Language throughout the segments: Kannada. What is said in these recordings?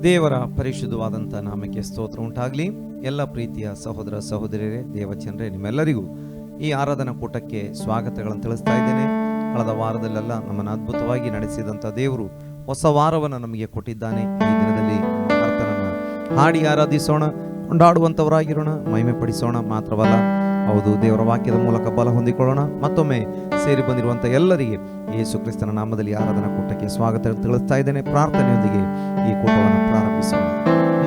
ದೇವರ ಪರಿಶುದ್ಧವಾದಂಥ ನಾಮಕ್ಕೆ ಸ್ತೋತ್ರ ಉಂಟಾಗಲಿ. ಎಲ್ಲ ಪ್ರೀತಿಯ ಸಹೋದರ ಸಹೋದರಿಯರೇ, ದೇವಚಂದ್ರೇ, ನಿಮ್ಮೆಲ್ಲರಿಗೂ ಈ ಆರಾಧನಾ ಕೂಟಕ್ಕೆ ಸ್ವಾಗತಗಳನ್ನು ತಿಳಿಸ್ತಾ ಇದ್ದೇನೆ. ಕಳೆದ ವಾರದಲ್ಲೆಲ್ಲ ನಮ್ಮನ್ನು ಅದ್ಭುತವಾಗಿ ನಡೆಸಿದಂಥ ದೇವರು ಹೊಸ ವಾರವನ್ನು ನಮಗೆ ಕೊಟ್ಟಿದ್ದಾನೆ. ಈ ದಿನದಲ್ಲಿ ಕರ್ತನನ್ನು ಹಾಡಿ ಆರಾಧಿಸೋಣ, ಕೊಂಡಾಡುವಂಥವರಾಗಿರೋಣ, ಮಹಿಮೆ ಪಡಿಸೋಣ. ಮಾತ್ರವಲ್ಲ, ಹೌದು, ದೇವರ ವಾಕ್ಯದ ಮೂಲಕ ಬಲ ಹೊಂದಿಕೊಳ್ಳೋಣ. ಮತ್ತೊಮ್ಮೆ ಸೇರಿ ಬಂದಿರುವಂಥ ಎಲ್ಲರಿಗೆ ಯೇಸು ಕ್ರಿಸ್ತನ ನಾಮದಲ್ಲಿ ಆರಾಧನಾ ಕೂಟಕ್ಕೆ ಸ್ವಾಗತ ತಿಳಿಸ್ತಾ ಇದ್ದೇನೆ. ಪ್ರಾರ್ಥನೆಯೊಂದಿಗೆ ಈ ಕೂಟವನ್ನು ಪ್ರಾರಂಭಿಸೋಣ.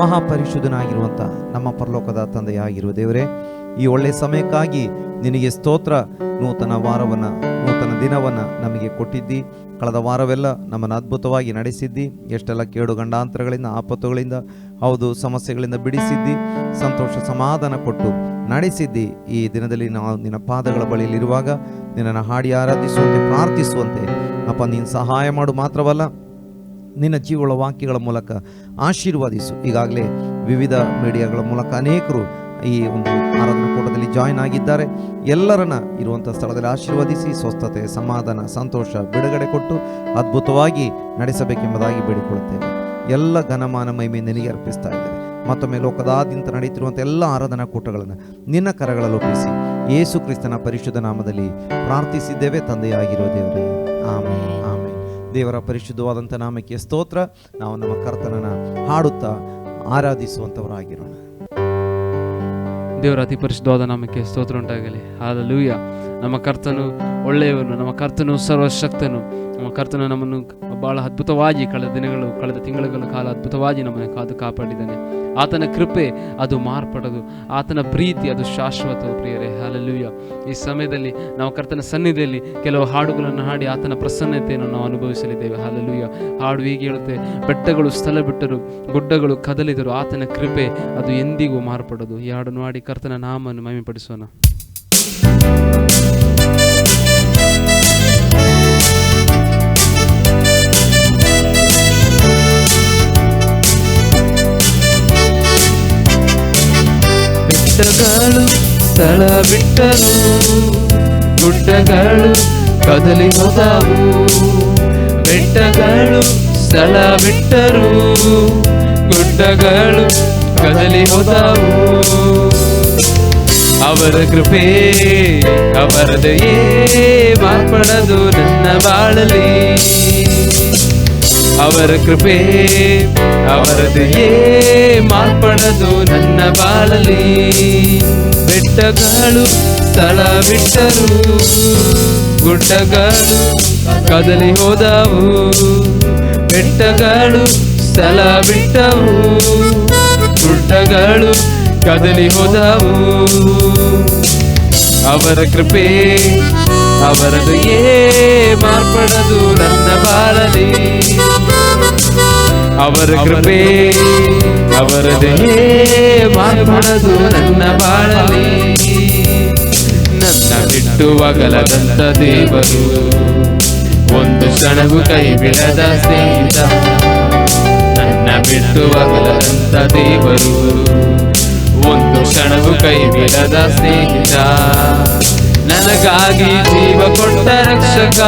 ಮಹಾಪರಿಶುದ್ಧನಾಗಿರುವಂಥ ನಮ್ಮ ಪರಲೋಕದ ತಂದೆಯಾಗಿರುವ ದೇವರೇ, ಈ ಒಳ್ಳೆಯ ಸಮಯಕ್ಕಾಗಿ ನಿನಗೆ ಸ್ತೋತ್ರ. ನೂತನ ವಾರವನ್ನು, ನೂತನ ದಿನವನ್ನು ನಮಗೆ ಕೊಟ್ಟಿದ್ದಿ. ಕಳೆದ ವಾರವೆಲ್ಲ ನಮ್ಮನ್ನು ಅದ್ಭುತವಾಗಿ ನಡೆಸಿದ್ದಿ. ಎಷ್ಟೆಲ್ಲ ಕೇಡು ಗಂಡಾಂತರಗಳಿಂದ, ಆಪತ್ತುಗಳಿಂದ, ಹೌದು, ಸಮಸ್ಯೆಗಳಿಂದ ಬಿಡಿಸಿದ್ದಿ. ಸಂತೋಷ ಸಮಾಧಾನ ಕೊಟ್ಟು ನಡೆಸಿದ್ದಿ. ಈ ದಿನದಲ್ಲಿ ನಾವು ನಿನ್ನ ಪಾದಗಳ ಬಳಿಯಲ್ಲಿರುವಾಗ ನಿನ್ನನ್ನು ಹಾಡಿ ಆರಾಧಿಸುವಂತೆ, ಪ್ರಾರ್ಥಿಸುವಂತೆ ಅಪ್ಪ ನೀನು ಸಹಾಯ ಮಾಡು. ಮಾತ್ರವಲ್ಲ, ನಿನ್ನ ಜೀವಗಳ ವಾಕ್ಯಗಳ ಮೂಲಕ ಆಶೀರ್ವಾದಿಸು. ಈಗಾಗಲೇ ವಿವಿಧ ಮೀಡಿಯಾಗಳ ಮೂಲಕ ಅನೇಕರು ಈ ಒಂದು ಆರಾಧನಾ ಕೂಟದಲ್ಲಿ ಜಾಯಿನ್ ಆಗಿದ್ದಾರೆ. ಎಲ್ಲರನ್ನ ಇರುವಂಥ ಸ್ಥಳದಲ್ಲಿ ಆಶೀರ್ವದಿಸಿ ಸ್ವಸ್ಥತೆ, ಸಮಾಧಾನ, ಸಂತೋಷ, ಬಿಡುಗಡೆ ಕೊಟ್ಟು ಅದ್ಭುತವಾಗಿ ನಡೆಸಬೇಕೆಂಬುದಾಗಿ ಬೇಡಿಕೊಳ್ಳುತ್ತೇವೆ. ಎಲ್ಲ ಘನಮಾನ ಮಹಿಮೆ ನಿನಗೆ ಅರ್ಪಿಸ್ತಾ ಇದ್ದೇವೆ. ಮತ್ತೊಮ್ಮೆ ಲೋಕದಾದ್ಯಂತ ನಡೆಯುತ್ತಿರುವಂಥ ಎಲ್ಲ ಆರಾಧನಾ ಕೂಟಗಳನ್ನು ನಿನ್ನ ಕರಗಳಲ್ಲಿ ಒಪ್ಪಿಸಿ ಯೇಸು ಕ್ರಿಸ್ತನ ಪರಿಶುದ್ಧ ನಾಮದಲ್ಲಿ ಪ್ರಾರ್ಥಿಸಿದ್ದೇವೆ, ತಂದೆಯಾಗಿರೋ ದೇವರೇ, ಆಮೆನ್, ಆಮೆನ್. ದೇವರ ಪರಿಶುದ್ಧವಾದಂಥ ನಾಮಕ್ಕೆ ಸ್ತೋತ್ರ. ನಾವು ನಮ್ಮ ಕರ್ತನನ್ನು ಹಾಡುತ್ತಾ ಆರಾಧಿಸುವಂಥವರಾಗಿರೋಣ. ದೇವರ ಅತಿ ಪರಿಶುದ್ಧವಾದ ನಾಮಕ್ಕೆ ಸ್ತೋತ್ರ ಉಂಟಾಗಲಿ. ಹಲ್ಲೆಲೂಯ. ನಮ್ಮ ಕರ್ತನು ಒಳ್ಳೆಯವನು, ನಮ್ಮ ಕರ್ತನು ಸರ್ವಶಕ್ತನು. ನಮ್ಮ ಕರ್ತನು ನಮ್ಮನ್ನು ಬಹಳ ಅದ್ಭುತವಾಗಿ ಕಳೆದ ತಿಂಗಳುಗಳ ಕಾಲ ಅದ್ಭುತವಾಗಿ ನಮ್ಮನ್ನು ಕಾದು ಕಾಪಾಡಿದ್ದಾನೆ. ಆತನ ಕೃಪೆ ಅದು ಮಾರ್ಪಡದು, ಆತನ ಪ್ರೀತಿ ಅದು ಶಾಶ್ವತ. ಪ್ರಿಯರೇ, ಹಲ್ಲೆಲೂಯ. ಈ ಸಮಯದಲ್ಲಿ ನಾವು ಕರ್ತನ ಸನ್ನಿಧಿಯಲ್ಲಿ ಕೆಲವು ಹಾಡುಗಳನ್ನು ಹಾಡಿ ಆತನ ಪ್ರಸನ್ನತೆಯನ್ನು ನಾವು ಅನುಭವಿಸಲಿದ್ದೇವೆ. ಹಲ್ಲೆಲೂಯ. ಹಾಡು ಹೀಗೆ ಹೇಳುತ್ತೆ: ಬೆಟ್ಟಗಳು ಸ್ಥಳ ಬಿಟ್ಟರು, ಗುಡ್ಡಗಳು ಕದಲಿದರು, ಆತನ ಕೃಪೆ ಅದು ಎಂದಿಗೂ ಮಾರ್ಪಡದು. ಈ ಹಾಡನ್ನು ಹಾಡಿ ಕರ್ತನ ನಾಮವನ್ನು ಮಹಿಮೆಪಡಿಸೋಣ. ಬೆಟ್ಟಗಳು ಸ್ಥಳ ಬಿಟ್ಟರು, ಗುಡ್ಡಗಳು ಕದಲಿ ಹೋದವು. ಬೆಟ್ಟಗಳು ಸ್ಥಳ ಬಿಟ್ಟರು, ಗುಡ್ಡಗಳು ಕದಲಿ ಹೋದವು. ಅವರ ಕೃಪೆ ಅವರದೆಯೇ ಮಾರ್ಪಡದು ನನ್ನ ಬಾಳಲಿ. ಅವರ ಕೃಪೆ ಅವರದೆಯೇ ಮಾರ್ಪಡದು ನನ್ನ ಬಾಳಲಿ. ಬೆಟ್ಟಗಳು ಸ್ಥಳ ಬಿಟ್ಟರು, ಗುಡ್ಡಗಳು ಕದಲಿ ಹೋದವು. ಬೆಟ್ಟಗಳು ಸ್ಥಳ ಬಿಟ್ಟವು, ಗುಡ್ಡಗಳು ಕದಲಿ ಹೋದವು. ಅವರ ಕೃಪೆ ಅವರದೆಯೇ ಮಾರ್ಪಡದು ನನ್ನ ಬಾಳಲಿ. ಅವರ ಕೃಪೆ ಅವರದೆಯೇ ಮಾರ್ಪಡದು ನನ್ನ ಬಾಳಲಿ. ನನ್ನ ಬಿಟ್ಟು ಅಗಲದಂತ ದೇವರು, ಒಂದು ಕ್ಷಣವೂ ಕೈ ಬಿಡದ ಸ್ನೇಹಿತ. ನನ್ನ ಬಿಟ್ಟು ಅಗಲದಂತ ದೇವರು, ಒಂದು ಕ್ಷಣವೂ ಕೈ ಬಿಡದ ಸ್ನೇಹಿತ. ನನಗಾಗಿ ಜೀವ ಕೊಟ್ಟ ರಕ್ಷಕ,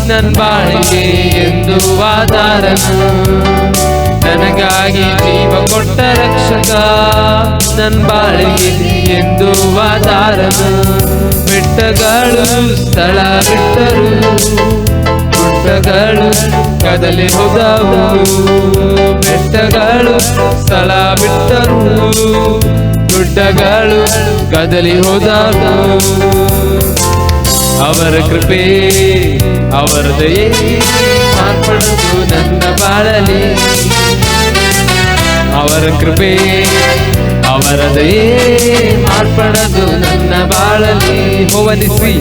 ನನ್ನ ಬಾಳಿಗೆ ಎಂದು ಆಧಾರನು. ನನಗಾಗಿ ಜೀವ ಕೊಟ್ಟ ರಕ್ಷಕ, ನನ್ನ ಬಾಳಿಗೆ ಎಂದು ಆಧಾರನು. ಬೆಟ್ಟಗಳು ಸ್ಥಳ ಬಿಟ್ಟರು, ಗುಡ್ಡಗಳು ಕದಲಿ ಹೋದವು. ಬೆಟ್ಟಗಳು ಸ್ಥಳ ಬಿಟ್ಟರು, ಗುಡ್ಡಗಳು ಕದಲಿ ಹೋದವು. ಅವರ ಕೃಪೆ ಅವರದೆಯೇ ಮಾರ್ಪಡದು ನನ್ನ ಬಾಳಲಿ. ಅವರ ಕೃಪೆ ಅವರದೆಯೇ ಮಾರ್ಪಡದು ನನ್ನ ಬಾಳಲಿ. ಹೋವನಿಸಿ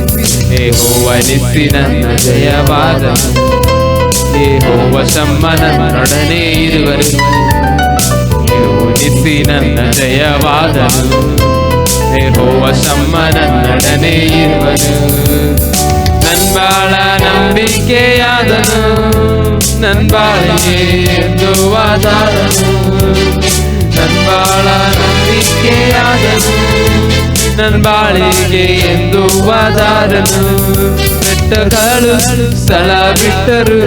ಹೋವನಿಸಿ ನನ್ನ ಜಯವಾದನು. ಯೆಹೋವ ಶಮ್ಮನೊಡನೆ ಇರುವರು. ಹೋವನಿಸಿ ನನ್ನ ಜಯವಾದನು. ಯೆಹೋವ ಶಮ್ಮನೊಡನೆ ಇರುವರು. ನನ್ನ ಬಾಳ ನಂಬಿಕೆಯಾದನು, ನನ್ನ ಬಾಳಿಗೆ ಎಂದು ಆಧಾರನು. ನನ್ನ ಬಾಳ ನಂಬಿಕೆಯಾದನು, ನನ್ನ ಬಾಳಿಗೆ ಎಂದು ಆಧಾರನು. ಬೆಟ್ಟಗಳು ಸ್ಥಳ ಬಿಟ್ಟರು,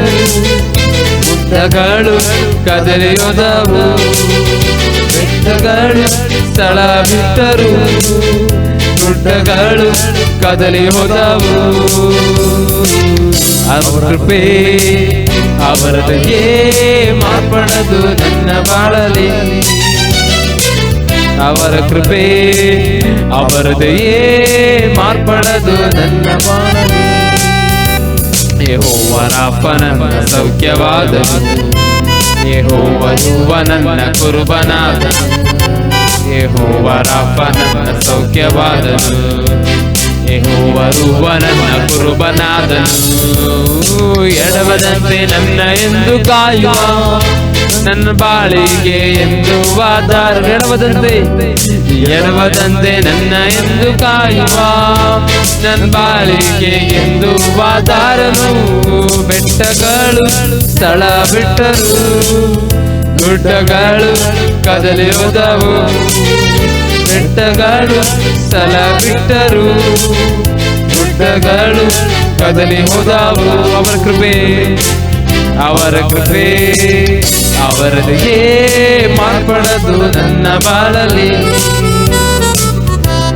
ಬೆಟ್ಟಗಳು ಕದಲಿ ಹೋದವು, ಬೆಟ್ಟಗಳು ಸ್ಥಳ ಬಿಟ್ಟರು, ಗುಡ್ಡಗಳು ಕದಲಿ ಹೋದವು. ಅವರ ಕೃಪೆ ಅವರದೇ ಮಾರ್ಪಡದು ನನ್ನ ಬಾಳಲಿ, ಅವರ ಕೃಪೆ ಅವರದೇ ಮಾರ್ಪಡದು ನನ್ನ ಬಾಳಲಿ. ಯೆಹೋವ ರಾಫ ನನ್ನ ಸೌಖ್ಯವಾದನು, ಯೆಹೋವ ನನ್ನ ಕುರುಬನಾದನು, ಯೆಹೋವ ರಾಫ ನನ್ನ ಸೌಖ್ಯವಾದನು, ಯೆಹೋವ ನನ್ನ ಕುರುಬನಾದನು. ಎಡವದಂತೆ ನನ್ನ ಎಂದು ಕಾಯುವ, ನನ್ನ ಬಾಳಿಗೆ ಎಂದು ಆಧಾರ. ಎಡವದಂತೆ ನನ್ನ ಎಂದು ಕಾಯುವ, ನನ್ನ ಬಾಳಿಗೆ ಎಂದು ಆಧಾರನು. ಬೆಟ್ಟಗಳು ಸ್ಥಳ ಬಿಟ್ಟರು, ಗುಡ್ಡಗಳು ಕದಲಿ ಹೋದವು, ಬೆಟ್ಟಗಳು ಸ್ಥಳ ಬಿಟ್ಟರು, ಗುಡ್ಡಗಳು ಕದಲಿ ಹೋದವು. ಅವರ ಕೃಪೆ ಅವರ ಕೃಪೆ ಅವರದೇ ಮಾರ್ಪಡದು ನನ್ನ ಬಾಳಲಿ,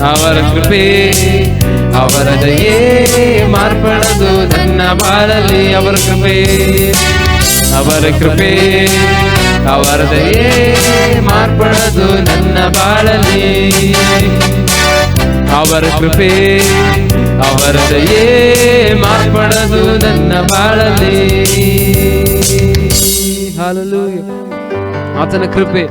ಅವರ ಕೃಪೆ ಅವರದೇ ಮಾರ್ಪಡದು ನನ್ನ ಬಾಳಲಿ. ಅವರ ಕೃಪೆ ಅವರ ಕೃಪೆ ಅವರದೇ ಮಾರ್ಪಡದು ನನ್ನ ಬಾಳಲಿ, ಅವರ ಕೃಪೆ ಅವರದೇ ಮಾರ್ಪಡದು ನನ್ನ ಬಾಳಲಿ. ಹಾಲೆಲೂಯ. ಆತನ ಕೃಪೆ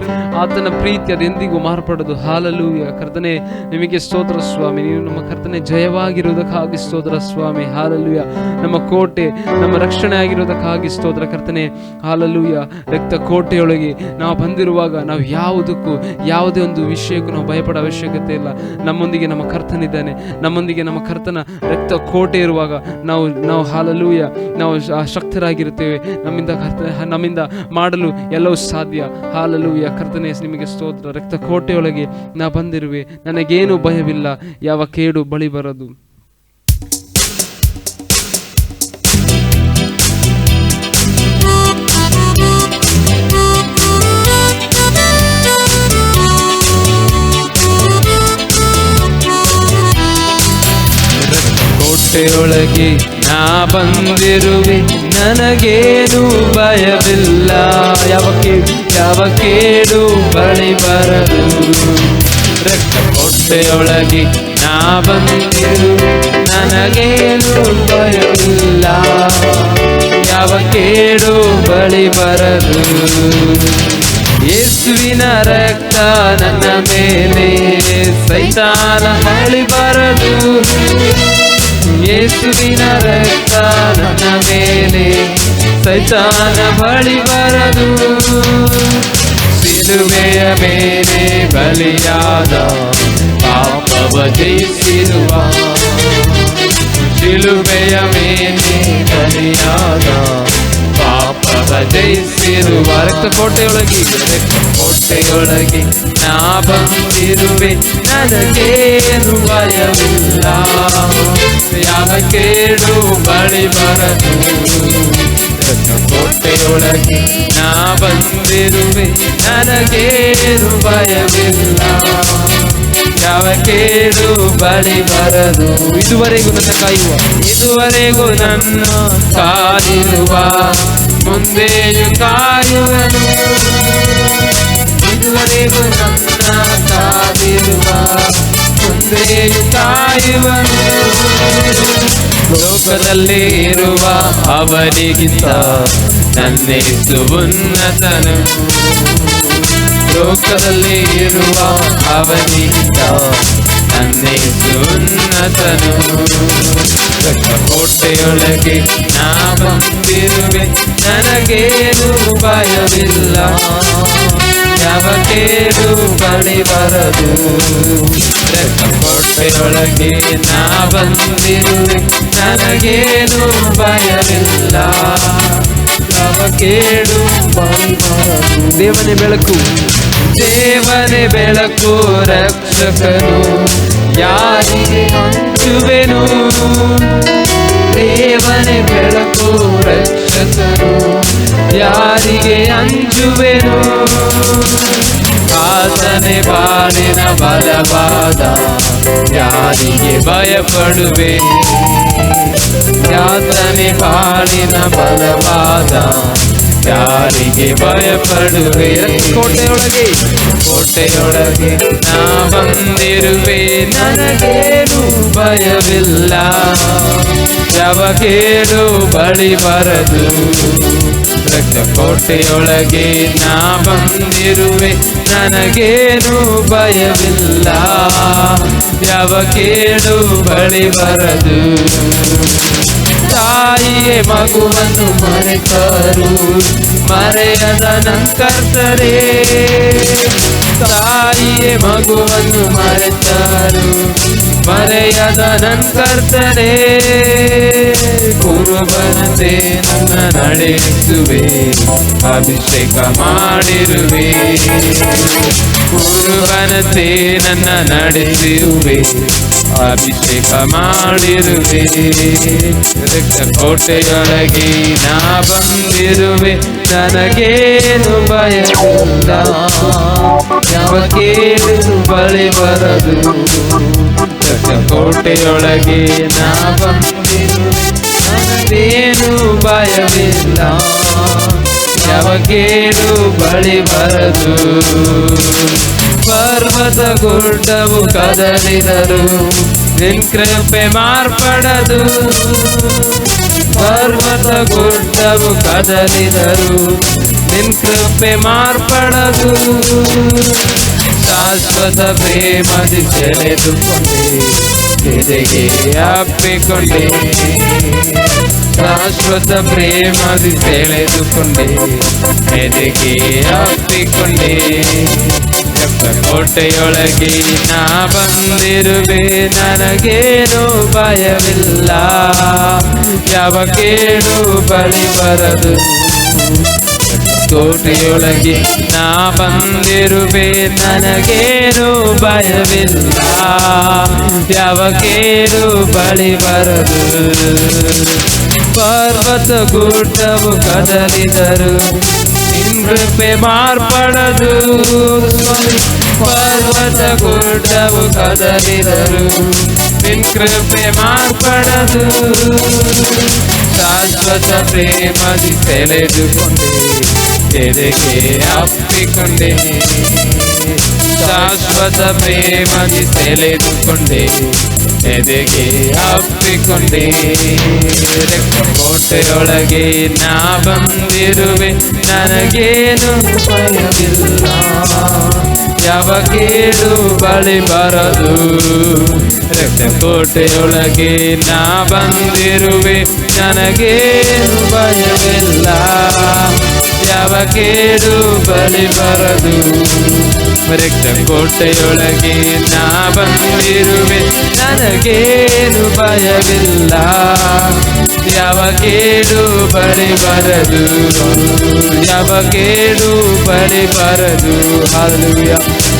ಆತನ ಪ್ರೀತಿ ಅದೆಂದಿಗೂ ಮಾರ್ಪಡದು. ಹಾಲೆಲೂಯ. ಕರ್ತನೆ ನಿಮಗೆ ಸ್ತೋತ್ರ ಸ್ವಾಮಿ, ನೀವು ನಮ್ಮ ಕರ್ತನೆ ಜಯವಾಗಿರುವುದಕ್ಕಾಗಿ ಸ್ತೋತ್ರ ಸ್ವಾಮಿ. ಹಾಲೆಲೂಯ. ನಮ್ಮ ಕೋಟೆ ನಮ್ಮ ರಕ್ಷಣೆ ಆಗಿರುವುದಕ್ಕಾಗಿ ಸ್ತೋತ್ರ ಕರ್ತನೆ. ಹಾಲೆಲೂಯ. ರಕ್ತ ಕೋಟೆಯೊಳಗೆ ನಾವು ಬಂದಿರುವಾಗ ನಾವು ಯಾವುದಕ್ಕೂ ಯಾವುದೇ ಒಂದು ವಿಷಯಕ್ಕೂ ನಾವು ಭಯಪಡೋ ಅವಶ್ಯಕತೆ ಇಲ್ಲ. ನಮ್ಮೊಂದಿಗೆ ನಮ್ಮ ಕರ್ತನಿದ್ದಾನೆ, ನಮ್ಮೊಂದಿಗೆ ನಮ್ಮ ಕರ್ತನ ರಕ್ತ ಕೋಟೆ ಇರುವಾಗ ನಾವು ಹಾಲೆಲೂಯ ನಾವು ಶಕ್ತರಾಗಿರುತ್ತೇವೆ. ನಮ್ಮಿಂದ ಮಾಡಲು ಎಲ್ಲವೂ ಸಾಧ್ಯ. ಹಾಲೆಲೂಯ. ಕರ್ತನೆ ನಿಮಗೆ ಸ್ತೋತ್ರ. ರಕ್ತ ಕೋಟೆಯೊಳಗೆ ನಾ ಬಂದಿರುವೆ, ನನಗೇನು ಭಯವಿಲ್ಲ, ಯಾವ ಕೇಡು ಬಳಿ ಬರದು. ಕೋಟೆಯೊಳಗೆ ನಾ ಬಂದಿರುವೆ, ನನಗೇನು ಭಯವಿಲ್ಲ, ಯಾವ ಕೇಡು ಬಳಿ ಬರದು. ರಕ್ತ ಕೋಟೆಯೊಳಗೆ ನಾ ಬಂದಿರುವೆ, ನನಗೇನು ಭಯವಿಲ್ಲ, ಯಾವ ಕೇಡು ಬಳಿ ಬರದು. ಯೇಸುವಿನ ರಕ್ತ ನನ್ನ ಮೇಲೆ ಸೈತಾನ ಬಳಿ ಬರದು. ಯೇಸುವಿನ ರಕ್ತ ನನ್ನ ಮೇಲೆ ಸೈತಾನ ಬಳಿ ಬರದು. ಸಿಲುಬೆಯ ಮೇಲೆ ಬಲಿಯಾದ ಪಾಪವ ಜಯಿಸಿರುವ, ಶಿಲುಬೆಯ ಮೇಲೆ ಬಲಿಯಾದ ಪಾಪವ ಜಯಿಸಿರುವ. ರಕ್ತ ಕೋಟೆಯೊಳಗೆ ನಾ ಬಂದಿರುವೆ, ನನಗೇನು ಭಯವಿಲ್ಲ, ಯಾವ ಕೇಡು ಬಳಿ ಬರದು. ರಕ್ತ ಕೋಟೆಯೊಳಗೆ ನಾ ಬಂದಿರುವೆ, ನನಗೇನು ಭಯವಿಲ್ಲ, ಯಾವ ಕೇಡು ಬಳಿ ಬರದು. ಇದುವರೆಗೂ ನನ್ನ ಕಾದಿರುವ ಮುಂದೆಯೂ ಕಾಯುವನು. ಇದುವರೆಗೂ ನನ್ನ ಕಾದಿರುವ ಮುಂದೆಯೂ ಕಾಯುವನು. ಲೋಕದಲ್ಲಿ ಇರುವ ಅವನಿಗಿಂತ ನನ್ನೇಸು ಉನ್ನತನು. ಲೋಕದಲ್ಲಿ ಇರುವ ಅವನಿಗಿಂತ ನನ್ನೇಸು ಉನ್ನತನು. ಕೋಟೆಯೊಳಗೆ ನಾ ಬಂದಿರುವೆ, ನನಗೇನು ಭಯವಿಲ್ಲ, ಯಾವ ಕೇಡು ಬಳಿ ಬರದು. ಕೋಟೆಯೊಳಗೆ ನಾ ಬಂದಿರುವೆ, ನನಗೇನು ಭಯವಿಲ್ಲ, ಯಾವ ಕೇಡು ಬಳಿ ಬರದು. ದೇವನೇ ಬೆಳಕು ರಕ್ಷಕನು, ಯಾರಿಗೆ ಹಂಚುವೆನು. ದೇವನೇ ಬೆಳಕು ರಕ್ಷಕನು, ಯಾರಿಗೆ ಅಂಜುವೆನು? ಆತನೇ ಬಾಳಿನ ಬಲವಾದ, ಯಾರಿಗೆ ಭಯಪಡುವೆ? ಆತನೇ ಬಾಳಿನ ಬಲವಾದ, ಯಾರಿಗೆ ಭಯಪಡುವೆ? ಕೋಟೆಯೊಳಗೆ ನಾ ಬಂದಿರುವೆ, ನನಗೇನು ಭಯವಿಲ್ಲ. ಯಾವ ಕೇಡು ಬಳಿ ಬರದು. ಕೋಟೆಯೊಳಗೆ ನಾ ಬಂದಿರುವೆ, ನನಗೇನು ಭಯವಿಲ್ಲ. ಯಾವ ಕೇಡು ಬಳಿ ಬರದು. ತಾಯಿಯೇ ಮಗುವನ್ನು ಮರೆತರು, ಮರೆಯದ ನಂಕರ್ತರೇ. ತಾಯಿಯೇ ಮಗುವನ್ನು ಮರೆತರು, ಮರೆಯದ ನಂಕರ್ತರೇ. ಕುರುಬನತೆ ನನ್ನ ನಡೆಸುವೆ, ಅಭಿಷೇಕ ಮಾಡಿರುವೆ. ಕುರುಬನತೆ ನನ್ನ ನಡೆಸುವೆ, ಅಭಿಷೇಕ ಮಾಡಿರುವೆ. ಕೋಟೆಯೊಳಗೆ ನಾ ಬಂದಿರುವೆ, ನನಗೇನು ಭಯವಿಲ್ಲ. ಯಾವ ಕೇಳು ಬಳಿ ಬರದು. ಕೋಟೆಯೊಳಗೆ ನಾ ಬಂದಿರುವೆ, ನನಗೇನು ಭಯವಿಲ್ಲ. ಯಾವ ಕೇಳು ಬಳಿ ಬರದು. ಪರ್ವತ ಗುಡ್ಡವು ಕದಲಿದರು, ನಿನ್ ಕೃಪೆ ಮಾರ್ಪಡದು. ಪರ್ವತ ಗುಡ್ಡವು ಕದಲಿದರು, ನಿನ್ ಕೃಪೆ ಮಾರ್ಪಡದು. ಶಾಶ್ವತ ಪ್ರೇಮದಿ ಸೆಳೆದುಕೊಂಡೆ, ಎದೆಗೆ ಅಪ್ಪಿಕೊಂಡೆ. ಶಾಶ್ವತ ಪ್ರೇಮದಿ ಸೆಳೆದುಕೊಂಡೆ, ಎದೆಗೆ ಅಪ್ಪಿಕೊಂಡೆ. ಕೋಟೆಯೊಳಗೆ ನಾ ಬಂದಿರುವೆ, ನನಗೇನು ಭಯವಿಲ್ಲ. ಯಾವ ಕೇಳು ಬಳಿ ಬರದು. ಕೋಟೆಯೊಳಗೆ ನಾ ಬಂದಿರುವೆ, ನನಗೇನು ಭಯವಿಲ್ಲ. ಯಾವ ಕೇಳು ಬಳಿ ಬರದು. ಪರ್ವತ ಗುಡ್ಡವು ಕದಲಿದರು, ನಿನ್ ಕೃಪೆ ಮಾರ್ಪಡದು. ಪರ್ವತ ಗುಡ್ಡವು ಕದಲಿದರು, ನಿನ್ ಕೃಪೆ ಮಾರ್ಪಡದು. ಶಾಶ್ವತ ಪ್ರೇಮದಿ ಸೆಳೆದುಕೊಂಡೆ, ಎದೆಗೆ ಅಪ್ಪಿಕೊಂಡೆ. ಶಾಶ್ವತ ಪ್ರೇಮದಿ ಸೆಳೆದುಕೊಂಡೆ, ಎದೆಗೆ ಅಪ್ಪಿಕೊಂಡೆ. ಕೋಟೆಯೊಳಗೆ ನಾ ಬಂದಿರುವೆ, ನನಗೇನು ಭಯವಿಲ್ಲ. ಯಾವ ಕೇಳು ಬಳಿ ಬರದು. ಕೋಟೆಯೊಳಗೆ ನಾ ಬಂದಿರುವೆ, ನನಗೇನು ಭಯವಿಲ್ಲ. ಯಾವ ಕೇಳು ಬಳಿ ಬರದು. ಕೋಟೆಯೊಳಗೆ ನಾ ಬಂದಿರುವೆ, ನನಗೇನು ಭಯವಿಲ್ಲ. ಯಾವ ಕೇಳು ಬಳಿ ಬರದು. ಯಾವ ಕೇಳು ಬಳಿ ಬರದು. Hallelujah,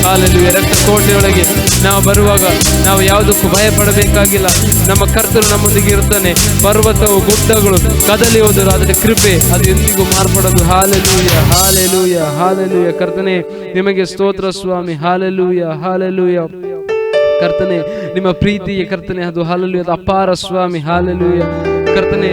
hallelujah. ಕೋಟೆಯೊಳಗೆ ನಾವು ಬರುವಾಗ ನಾವು ಯಾವುದಕ್ಕೂ ಭಯ ಪಡಬೇಕಾಗಿಲ್ಲ. ನಮ್ಮ ಕರ್ತನು ನಮ್ಮೊಂದಿಗೆ ಇರ್ತಾನೆ. ಪರ್ವತವು ಗುಡ್ಡಗಳು ಕದಲಿ ಹೋದರು, ಅದರ ಕೃಪೆ ಅದು ಎಂದಿಗೂ ಮಾರ್ಪಡದು. Hallelujah, hallelujah, hallelujah. ಕರ್ತನೆ ನಿಮಗೆ ಸ್ತೋತ್ರ ಸ್ವಾಮಿ. Hallelujah, hallelujah. ಕರ್ತನೆ ನಿಮ್ಮ ಪ್ರೀತಿಗೆ ಕರ್ತನೆ ಅದು ಹಾಲೆಲೂಯ, ಅದು ಅಪಾರ ಸ್ವಾಮಿ. ಹಾಲೆಲೂಯ ಕರ್ತನೆ,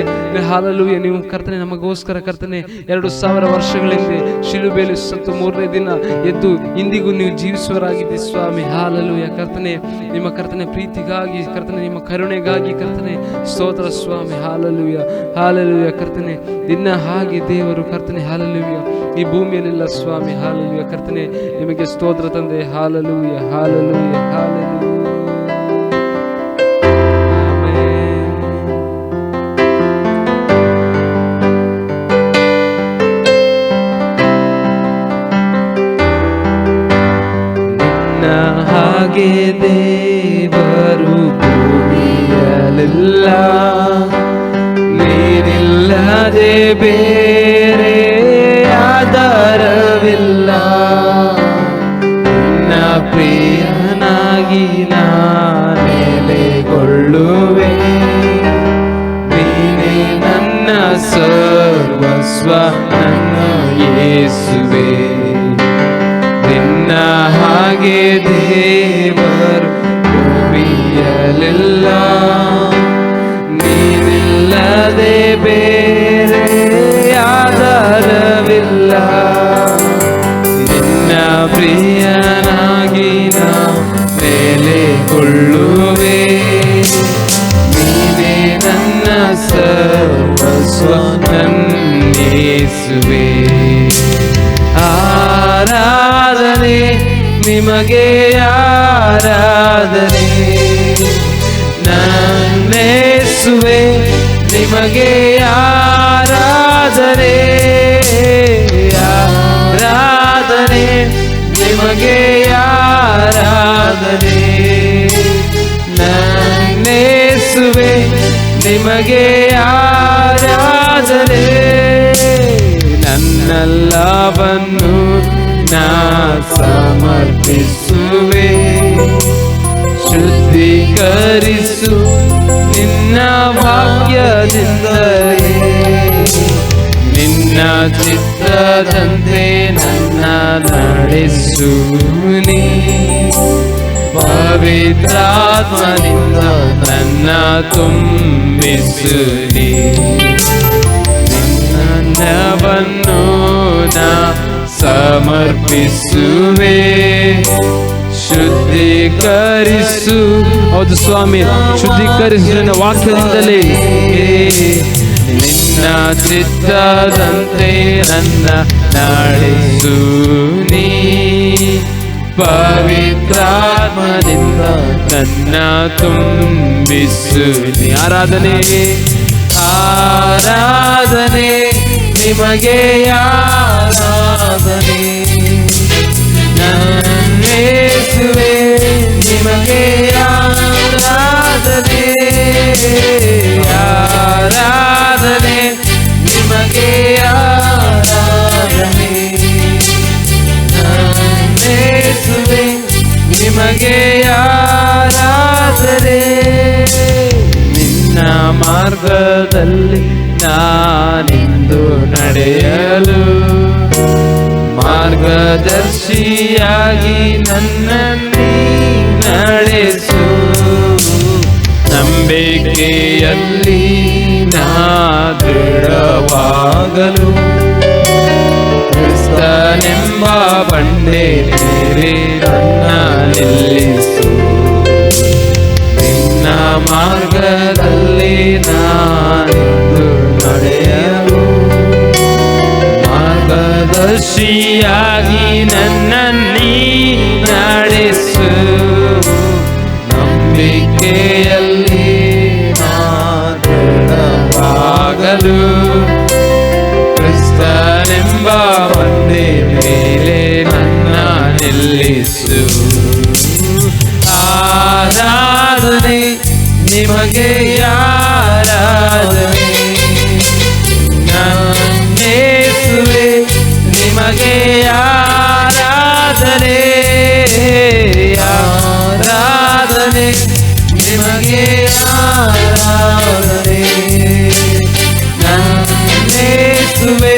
ಹಾಲೆಲೂಯ. ನೀವು ಕರ್ತನೆ ನಮಗೋಸ್ಕರ ಕರ್ತನೆ 2000 ವರ್ಷಗಳ ಹಿಂದೆ ಶಿಲುಬೆಯಲ್ಲಿ ಸತ್ತು 3ನೇ ದಿನ ಎದ್ದು ಇಂದಿಗೂ ನೀವು ಜೀವಿಸುವರಾಗಿದ್ದೆ ಸ್ವಾಮಿ. ಹಾಲೆಲೂಯ ಕರ್ತನೆ, ನಿಮ್ಮ ಕರ್ತನೆ ಪ್ರೀತಿಗಾಗಿ ಕರ್ತನೆ, ನಿಮ್ಮ ಕರುಣೆಗಾಗಿ ಕರ್ತನೆ ಸ್ತೋತ್ರ ಸ್ವಾಮಿ. Hallelujah, hallelujah. ಕರ್ತನೆ ದಿನ ಹಾಗೆ ದೇವರು ಕರ್ತನೆ ಹಾಲೆಲೂಯ ಈ ಭೂಮಿಯಲ್ಲಿಲ್ಲ ಸ್ವಾಮಿ. ಹಾಲೆಲೂಯ ಕರ್ತನೆ ನಿಮಗೆ ಸ್ತೋತ್ರ ತಂದೆ. Hallelujah, hallelujah, hallelujah. ಹಾಗೆ ದೇವರು ಭೂಮಿಯಲ್ಲಿಲ್ಲ, ನೀನಿಲ್ಲದೆ ಬೇರೆ ಆಧಾರವಿಲ್ಲ. ನಿನ್ನ ಪ್ರಿಯನಾಗಿ ನಾ ನೆಲೆಗೊಳ್ಳುವೆ, ನೀ ಪ್ರಿಯನಾಗಿ ನಾ ನೆಲೆಗೊಳ್ಳುವೆ. ನೀನೇ ನನ್ನ ಸರ್ವಸ್ವ ನನ್ನೇಸುವೆ. ಆರಾಧನೆ ನಿಮಗೆ ಆರಾಧನೆ, ನನ್ನೇಸುವೆ ನಿಮಗೆ ಆರಾಧನೆ. ಆರಾಧನೆ ನಿಮಗೆ ಆರಾಧನೆ, ನನ್ನೇಸುವೆ ನಿಮಗೆ ಆರಾಧನೆ. ನನ್ನೆಲ್ಲವನ್ನು ನಾ ಸಮರ್ಪಿಸುವೆ. ಶುದ್ಧೀಕರಿಸು ನಿನ್ನ ವಾಕ್ಯದಿಂದಲೇ, ನಿನ್ನ ಚಿತ್ತದಂತೆ ನನ್ನ ನಡೆಸು ನೀ. ಪವಿತ್ರಾತ್ಮನಿಂದ ನನ್ನ ತುಂಬಿಸು ನೀ. ನನ್ನವನ್ನು ನಾ ಸಮರ್ಪಿಸುವೆ. ಶುದ್ಧೀಕರಿಸು. ಹೌದು ಸ್ವಾಮಿ, ಶುದ್ಧೀಕರಿಸು ನಿನ್ನ ವಾಕ್ಯದಿಂದಲೇ. ನಿನ್ನ ಚಿತ್ತದಂತೆ ನನ್ನ ನಡೆಸು ನೀ. ಪವಿತ್ರಾತ್ಮನಿಂದ ನನ್ನ ತುಂಬಿಸು ನೀ. ಆರಾಧನೆ ಆರಾಧನೆ ನಿಮಗೆ ಆರಾಧನೆ, ನನ್ನೇಸುವೆ ನಿಮಗೆ ಆರಾಧನೆ. ಆರಾಧನೆ ನಿಮಗೆ ಆರಾಧನೆ, ನನ್ನೇಸುವೆ ನಿಮಗೆ ಆರಾಧನೆ. ನಿನ್ನ ಮಾರ್ಗದಲ್ಲಿ ನಾನಿಂದು ನಡೆಯಲು ಮಾರ್ಗದರ್ಶಿಯಾಗಿ ನನ್ನನ್ನೇ ನಡೆಸು. ನಂಬಿಕೆಯಲ್ಲಿ ನಾ ದೃಢವಾಗಲು ಕ್ರಿಸ್ತನೆಂಬ ಬಂಡೆ ಮೇಲೆ ನನ್ನ ನಿಲ್ಲಿಸು. ನಿನ್ನ ಮಾರ್ಗದಲ್ಲಿ ನಾನಿಂದು ನಡೆಯಲು ಮಾರ್ಗದರ್ಶಿಯಾಗಿ ನನ್ನನ್ನೀ ನಡೆಸು. ನಂಬಿಕೆಯಲ್ಲಿ ನಾ ದೃಢವಾಗಲು ಕ್ರಿಸ್ತನೆಂಬ ಬಂಡೆ ಮೇಲೆ ನನ್ನ ನಿಲ್ಲಿಸು. ಆರಾಧನೆ ನಿಮಗೆ ಆರಾಧನೆ, ನನ್ನೇಸುವೆ ನಿಮಗೆ ಆರಾಧನೆ. ಆರಾಧನೆ ನಿಮಗೆ ಆರಾಧನೆ, ನನ್ನೇಸುವೆ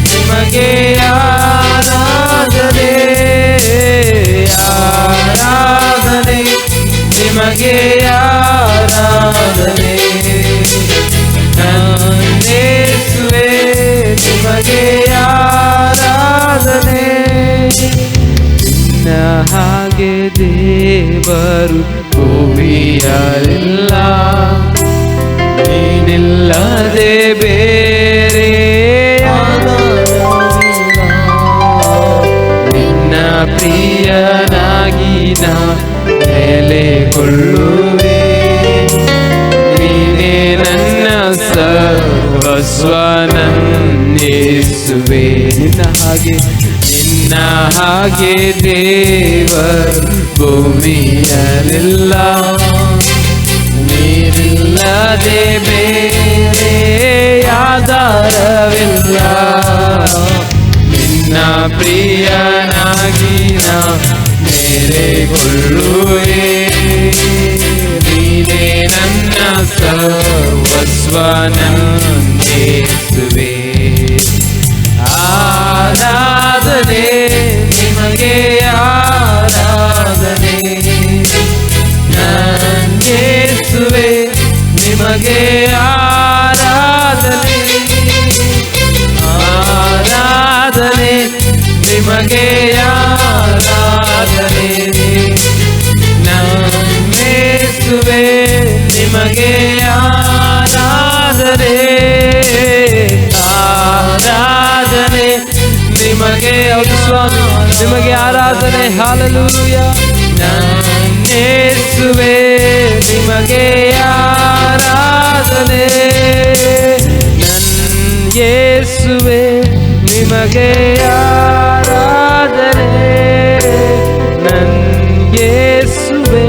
ನಿಮಗೆ ಆರಾಧನೆ. ಆರಾಧನೆ ನಿಮಗೆ ಆರಾಧನೆ, ನನ್ನೇಸುವೆ ನಿಮಗೆ ಆರಾಧನೆ. ನಿನ್ನ ಹಾಗೆ ದೇವರು ಭೂಮಿಯಲ್ಲಿಲ್ಲ, ನೀನಿಲ್ಲದೆ ಬೇರೆ ನಿನ್ನ ಪ್ರಿಯನಾಗಿ ನಾ ನೆಲೆಗೊಳ್ಳುವೆ. ನೀನೇ ನನ್ನ ಸರ್ವಸ್ವ ನನ್ನೇಸುವೆ. ನಿನ್ನ ಹಾಗೆ ದೇವರು ಭೂಮಿಯಲ್ಲಿಲ್ಲ, ನೀನಿಲ್ಲದೆ ಬೇರೆ ಆಧಾರವಿಲ್ಲ. ನಿನ್ನ ಪ್ರಿಯನಾಗಿ ನಾ ನೆಲೆಗೊಳ್ಳುವೆ. ನೀನೇ ನನ್ನ ಸರ್ವಸ್ವ ನನ್ನೇಸುವೆ. ಆರಾಧನೆ ನಿಮಗೆ ಆರಾಧನೆ, ನನ್ನೇಸುವೆ ನಿಮಗೆ ಆರಾಧನೆ. ಆರಾಧನೆ ನಿಮಗೆ ಆರಾಧನೆ. ನಮ್ಮೇಸುವೆ ನಿಮಗೆ ಆರಾಧನೆ, ಆರಾಧನೆ ನಿಮಗೆ. ಹೌದು ಸ್ವಾಮಿ, ನಿಮಗೆ ಆರಾಧನೆ. ಹಾಲೆಲೂಯ. ನನ್ನೇಸುವೆ ನಿಮಗೆ ಆರಾಧನೆ, ನನ್ನ ಯೇಸುವೆ ನಿಮಗೆ ಆರಾಧನೆ, ನನ್ನ ಯೇಸುವೆ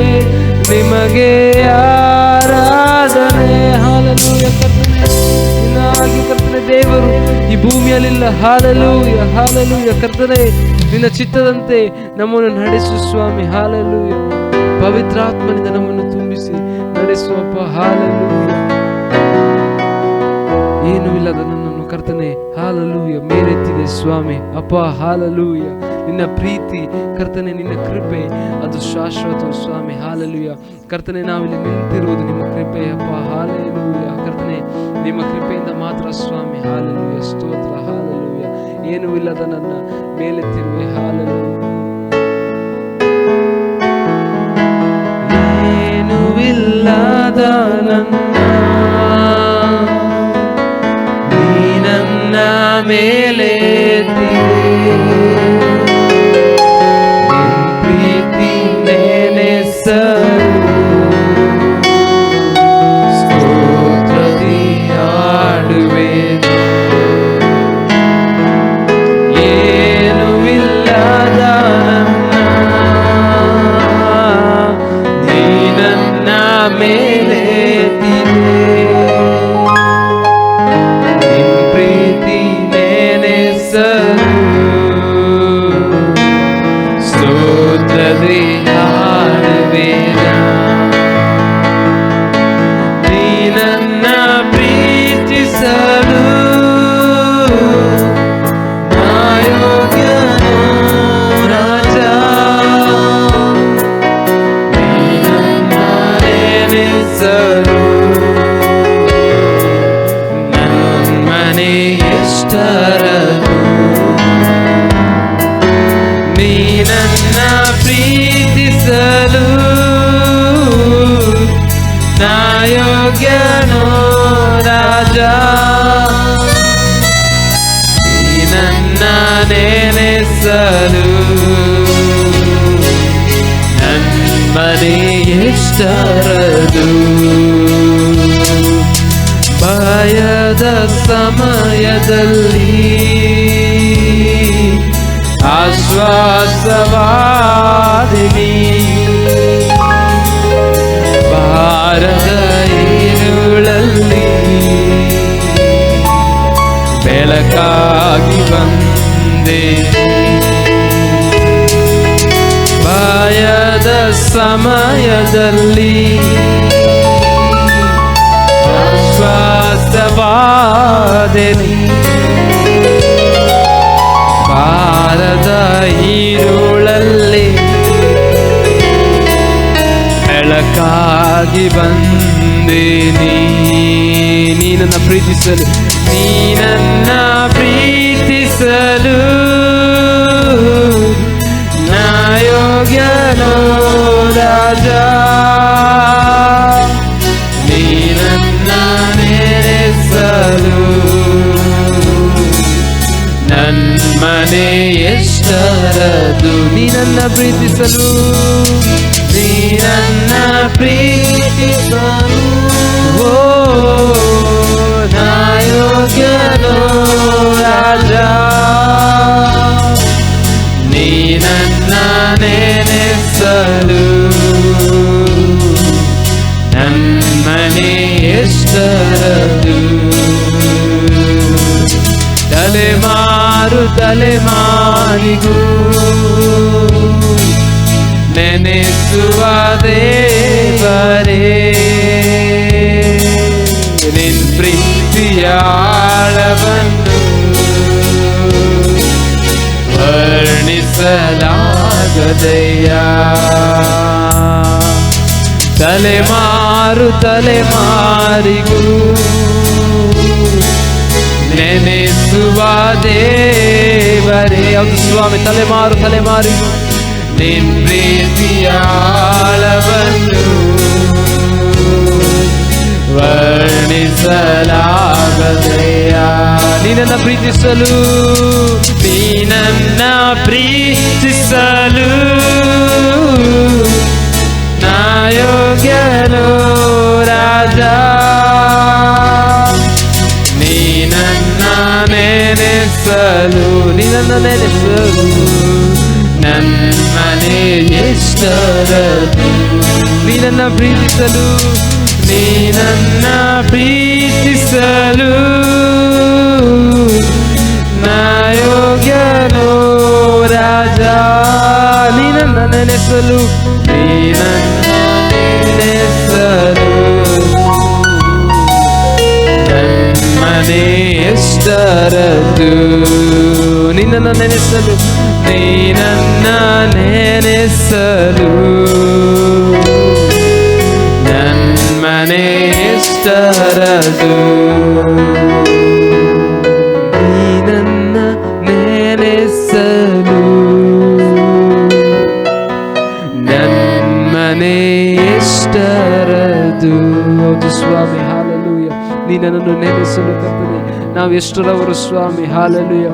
ನಿಮಗೆ ಆರಾಧನೆ. ಹಾಲೆಲೂಯ. ನಿನ್ನಾಗಿ ಕರ್ತನೆ ದೇವರು ಈ ಭೂಮಿಯಲ್ಲಿಲ್ಲ. Hallelujah, hallelujah. ಕರ್ತನೆ, ನಿನ್ನ ಚಿತ್ತದಂತೆ ನಮ್ಮನ್ನು ನಡೆಸು ಸ್ವಾಮಿ. ಹಾಲೆಲೂಯ. ಪವಿತ್ರಾತ್ಮನಿಂದ ನಮ್ಮನ್ನು ತುಂಬಿಸಿ ನಡೆಸುವಪ್ಪ. ಹಾಲೆಲೂಯ. ಏನು ಇಲ್ಲದ ನನ್ನನ್ನು ಕರ್ತನೆ ಹಾಲೆಲೂಯ ಮೇಲೆತ್ತಿದೆ ಸ್ವಾಮಿ. ಅಪ್ಪ ಹಾಲೆಲೂಯ. ನಿನ್ನ ಪ್ರೀತಿ ಕರ್ತನೆ, ನಿನ್ನ ಕೃಪೆ ಅದು ಶಾಶ್ವತ ಸ್ವಾಮಿ. ಹಾಲೆಲೂಯ. ಕರ್ತನೆ, ನಾವಿಲ್ಲಿ ನಿಂತಿರುವುದು ನಿಮ್ಮ ಕೃಪೆ ಅಪ್ಪ. ಹಾಲೆಲೂಯ. ಕರ್ತನೆ, ನಿಮ್ಮ ಕೃಪೆಯಿಂದ ಮಾತ್ರ ಸ್ವಾಮಿ. ಹಾಲೆಲೂಯ. ಸ್ತೋತ್ರ. ಹಾಲೆಲೂಯ. ಏನು ಇಲ್ಲದ ನನ್ನ ಮೇಲೆತ್ತಿರುವೆ. ಹಾಲೆಲೂಯ. ಏನು ಇಲ್ಲದ ನನ್ನ ನನ್ನ ಮೇಲೆತ್ತಿದೆ, ನಿನ್ ಪ್ರೀತಿ ನೆನೆಸಲು ಸ್ತೋತ್ರದಿ ಹಾಡುವೆನು. ಏನು ಇಲ್ಲದ ನನ್ನ ನೀ ನನ್ನ ಮೇಲೆತ್ತಿದೆ, ಸ್ತೋತ್ರದಿ ಹಾಡುವೆನು. ನೀ ನನ್ನ ಪ್ರೀತಿಸಲು ಯೋಗ್ಯನು ರಾಜ, ನೀ ನನ್ನ ನೆನೆಸಲು ನನ್ನ ಮನೆ ಎಷ್ಟರದು. ನೀ ನನ್ನ ಪ್ರೀತಿಸಲು ನಾ ಯೋಗ್ಯನೋ ರಾಜ, ನೀ ನನ್ನ ನೆನೆಸಲು ನನ್ನ ಮನೆ ಎಷ್ಟರದು. ಭಯದ ಸಮಯದಲ್ಲಿ ಆಶ್ವಾಸವಾದಿನಿ, ಭಾರದ ഇരുಳಲ್ಲಿ ಬೆಳಕಾಗಿ ಬಂದೆ. ಭಯದ ಸಮಯದಲ್ಲಿ ಆಶ್ವಾಸವಾದಿನಿ, ಭಾರದ ഇരുಳಲ್ಲಿ ಬೆಳಕಾಗಿ ಬಂದೆ. ನೀ ನನ್ನ ಪ್ರೀತಿಸಲು, ನೀ ನನ್ನ ಪ್ರೀತಿಸಲು ನಾ ಯೋಗ್ಯನೋ ರಾಜ, ನೀ ನನ್ನ ನೆನೆಸಲು ನನ್ನ ಮನೆ ಎಷ್ಟರದು. ನೀ ನನ್ನ ಪ್ರೀತಿಸಲು, ನೀ ನನ್ನ ಪ್ರೀತಿಸಲು ಓ ನಾ ಯೋಗ್ಯನೋ ರಾಜ, ನೀ ನನ್ನ ನೆನೆಸಲು ನನ್ನ ಮನೆ ಎಷ್ಟರದು. ತಲೆಮಾರು ತಲೆಮಾರಿಗೂ ನೆನೆಸುವ ದೇವರೇ, ನಿನ್ ಪ್ರೀತಿಯ ಆಳವನ್ನು ವರ್ಣಿಸಲಾಗದೆಯ. ತಲೆಮಾರು ತಲೆಮಾರಿಗೂ ನೆನೆಸುವ ದೇವರೇ. ಹೌದು ಸ್ವಾಮಿ, ತಲೆಮಾರು ತಲೆಮಾರಿಗೂ ನಿನ್ ಪ್ರೀತಿಯ ಆಳವನ್ನು ವರ್ಣಿಸಲಾಗದೆಯ. ನೀನನ್ನ ಪ್ರೀತಿಸಲು, ನೀನನ್ನ ಪ್ರೀತಿಸಲು ನಾ ಯೋಗ್ಯನು ರಾಜ. ನೀನನ್ನ ನೆನೆಸಲು, ನೀನನ್ನ ನೆನೆಸಲು ನನ್ಮನೆ ಎಷ್ಟರದು. ನೀನನ್ನ ಪ್ರೀತಿಸಲು, ನೀನನ್ನ ಪ್ರೀತಿಸಲು ನಾ ಯೋಗ್ಯನೋ ರಾಜ. ನೀನನ್ನ ನೆನೆಸಲು, ನೀನನ್ನ ನೆನೆಸಲು ನನ್ಮನೆ ಎಷ್ಟರದು. ನಿನ್ನನ್ನು ನೆನೆಸಲು, ನೀನನ್ನ ನೆನೆಸಲು ನನ್ಮನೆ ಎಷ್ಟರದು. ನೀನನ್ನ ನೆನೆಸಲು ನನ್ಮನೆ ಎಷ್ಟರದು. ಹೌದು ಸ್ವಾಮಿ, ಹಾಲೆಲೂಯ. ನೀನನ್ನು ನೆನೆಸಲು ಕರ್ತನೆ ನಾವು ಎಷ್ಟರವರು ಸ್ವಾಮಿ. ಹಾಲೆಲೂಯ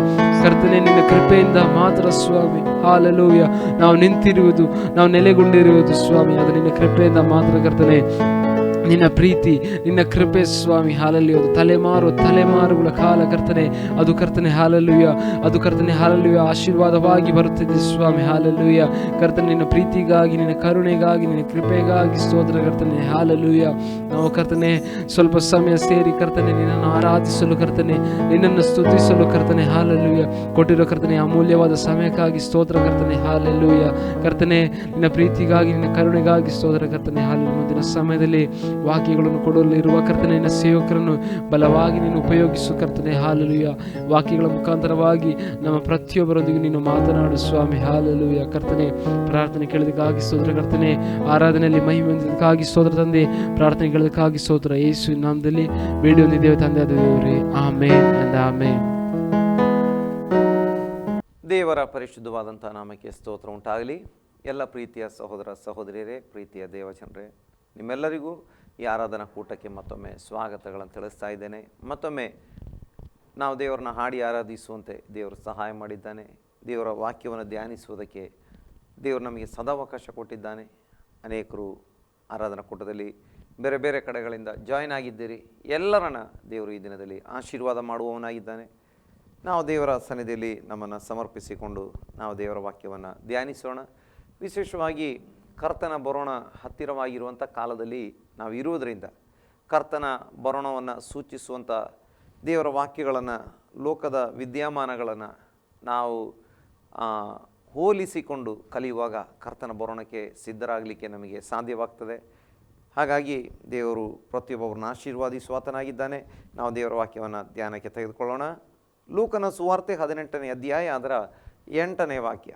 ಕರ್ತನೆ, ನಿನ್ನ ಕೃಪೆಯಿಂದ ಮಾತ್ರ ಸ್ವಾಮಿ. ಹಾಲೆಲೂಯ ನಾವು ನಿಂತಿರುವುದು, ನಾವು ನೆಲೆಗೊಂಡಿರುವುದು ಸ್ವಾಮಿ, ಅದು ನಿನ್ನ ಕೃಪೆಯಿಂದ ಮಾತ್ರ ಕರ್ತನೆ. ನಿನ್ನ ಪ್ರೀತಿ, ನಿನ್ನ ಕೃಪೆ ಸ್ವಾಮಿ. ಹಾಲೆಲೂಯ ಅದು ತಲೆಮಾರುಗಳ ಕಾಲ ಕರ್ತನೆ, ಅದು ಕರ್ತನೆ ಹಾಲೆಲೂಯ, ಅದು ಕರ್ತನೆ ಹಾಲೆಲೂಯ ಆಶೀರ್ವಾದವಾಗಿ ಬರುತ್ತಿದೆ ಸ್ವಾಮಿ. ಹಾಲೆಲೂಯ ಕರ್ತನೆ, ನಿನ್ನ ಪ್ರೀತಿಗಾಗಿ, ನಿನ್ನ ಕರುಣೆಗಾಗಿ, ನಿನ್ನ ಕೃಪೆಗಾಗಿ ಸ್ತೋತ್ರ ಕರ್ತನೆ. ಹಾಲೆಲೂಯ ನಾವು ಕರ್ತನೆ ಸ್ವಲ್ಪ ಸಮಯ ಸೇರಿ ಕರ್ತನೆ ನಿನ್ನನ್ನು ಆರಾಧಿಸಲು ಕರ್ತನೆ, ನಿನ್ನನ್ನು ಸ್ತುತಿಸಲು ಕರ್ತನೆ. ಹಾಲೆಲೂಯ ಕೊಟ್ಟಿರೋ ಕರ್ತನೆ ಅಮೂಲ್ಯವಾದ ಸಮಯಕ್ಕಾಗಿ ಸ್ತೋತ್ರ ಕರ್ತನೆ. ಹಾಲೆಲೂಯ ಕರ್ತನೆ, ನಿನ್ನ ಪ್ರೀತಿಗಾಗಿ, ನಿನ್ನ ಕರುಣೆಗಾಗಿ ಸ್ತೋತ್ರ ಕರ್ತನೆ. ಹಾಲೆಲೂಯ ಮುಂದಿನ ಸಮಯದಲ್ಲಿ ವಾಕ್ಯಗಳನ್ನು ಕೊಡಲು ಇರುವ ಕರ್ತನೆ, ನಿನ್ನ ಸೇವಕರನ್ನು ಬಲವಾಗಿ ನೀನು ಉಪಯೋಗಿಸು ಕರ್ತನೆ. ಹಾಲೆಲೂಯ ವಾಕ್ಯಗಳ ಮುಖಾಂತರವಾಗಿ ನಮ್ಮ ಪ್ರತಿಯೊಬ್ಬರೊಂದಿಗೆ ನೀನು ಮಾತನಾಡು ಸ್ವಾಮಿ. ಹಾಲೆಲೂಯ ಕರ್ತನೆ, ಪ್ರಾರ್ಥನೆ ಕೇಳೋದಕ್ಕಾಗಿ ಸ್ತೋತ್ರ ಕರ್ತನೆ. ಆರಾಧನೆಯಲ್ಲಿ ಮಹಿಮೆ ಹೊಂದೋದಕ್ಕಾಗಿ ಸ್ತೋತ್ರ ತಂದೆ. ಪ್ರಾರ್ಥನೆ ಕೇಳೋದಕ್ಕಾಗಿ ಸ್ತೋತ್ರ. ಯೇಸುವಿನ ನಾಮದಲ್ಲಿ ಬೇಡಿ ಹೊಂದಿದ್ದೇವೆ ತಂದೆ, ಅದು ದೇವರೇ. ಆಮೇನ್ ಅಂಡ್ ಆಮೇನ್. ದೇವರ ಪರಿಶುದ್ಧವಾದಂಥ ನಾಮಕ್ಕೆ ಸ್ತೋತ್ರ ಉಂಟಾಗಲಿ. ಎಲ್ಲ ಪ್ರೀತಿಯ ಸಹೋದರ ಸಹೋದರಿಯರೇ, ಪ್ರೀತಿಯ ದೇವಜನರೇ, ನಿಮ್ಮೆಲ್ಲರಿಗೂ ಈ ಆರಾಧನಾ ಕೂಟಕ್ಕೆ ಮತ್ತೊಮ್ಮೆ ಸ್ವಾಗತಗಳನ್ನು ತಿಳಿಸ್ತಾ ಇದ್ದೇನೆ. ಮತ್ತೊಮ್ಮೆ ನಾವು ದೇವರನ್ನ ಹಾಡಿ ಆರಾಧಿಸುವಂತೆ ದೇವರು ಸಹಾಯ ಮಾಡಿದ್ದಾನೆ. ದೇವರ ವಾಕ್ಯವನ್ನು ಧ್ಯಾನಿಸುವುದಕ್ಕೆ ದೇವರು ನಮಗೆ ಸದಾವಕಾಶ ಕೊಟ್ಟಿದ್ದಾನೆ. ಅನೇಕರು ಆರಾಧನಾ ಕೂಟದಲ್ಲಿ ಬೇರೆ ಬೇರೆ ಕಡೆಗಳಿಂದ ಜಾಯ್ನ್ ಆಗಿದ್ದೀರಿ. ಎಲ್ಲರನ್ನ ದೇವರು ಈ ದಿನದಲ್ಲಿ ಆಶೀರ್ವಾದ ಮಾಡುವವನಾಗಿದ್ದಾನೆ. ನಾವು ದೇವರ ಸನ್ನಿಧಿಯಲ್ಲಿ ನಮ್ಮನ್ನು ಸಮರ್ಪಿಸಿಕೊಂಡು ನಾವು ದೇವರ ವಾಕ್ಯವನ್ನು ಧ್ಯಾನಿಸೋಣ. ವಿಶೇಷವಾಗಿ ಕರ್ತನ ಬರೋಣ ಹತ್ತಿರವಾಗಿರುವಂಥ ಕಾಲದಲ್ಲಿ ನಾವು ಇರುವುದರಿಂದ ಕರ್ತನ ಬರೋಣವನ್ನು ಸೂಚಿಸುವಂಥ ದೇವರ ವಾಕ್ಯಗಳನ್ನು, ಲೋಕದ ವಿದ್ಯಮಾನಗಳನ್ನು ನಾವು ಹೋಲಿಸಿಕೊಂಡು ಕಲಿಯುವಾಗ ಕರ್ತನ ಬರೋಣಕ್ಕೆ ಸಿದ್ಧರಾಗಲಿಕ್ಕೆ ನಮಗೆ ಸಾಧ್ಯವಾಗ್ತದೆ. ಹಾಗಾಗಿ ದೇವರು ಪ್ರತಿಯೊಬ್ಬರನ್ನ ಆಶೀರ್ವಾದಿಸುವಾತನಾಗಿದ್ದಾನೆ. ನಾವು ದೇವರ ವಾಕ್ಯವನ್ನು ಧ್ಯಾನಕ್ಕೆ ತೆಗೆದುಕೊಳ್ಳೋಣ. ಲೂಕನ ಸುವಾರ್ತೆ 18ನೇ ಅಧ್ಯಾಯ ಅದರ 8ನೇ ವಾಕ್ಯ.